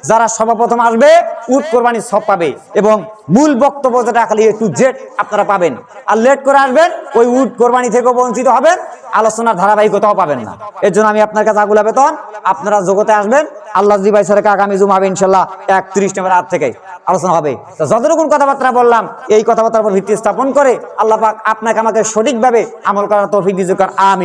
যারা সর্বপ্রথম আসবে উট কোরবানির সব পাবে, এবং মূল বক্তব্য যেটা খালি A to Z আপনারা পাবেন। আর লেট করে আসবেন, ওই উট কোরবানি থেকেও বঞ্চিত হবেন, আলোচনার ধারাবাহিকতাও পাবেন না। এর জন্য আমি আপনার কাছে আগুলা বেতন, আপনারা জগতে আসবেন। আল্লাহ জি ভাই স্যারকে আগামী জুমা হবে ইনশাল্লাহ 31 নম্বর রাত থেকে আলোচনা হবে। তো যতটুকু কথাবার্তা বললাম, এই কথাবার্তার উপর ভিত্তি স্থাপন করে আল্লাহ পাক আপনাকে আমাকে সঠিকভাবে আমল করার তৌফিক দিন। আমিন।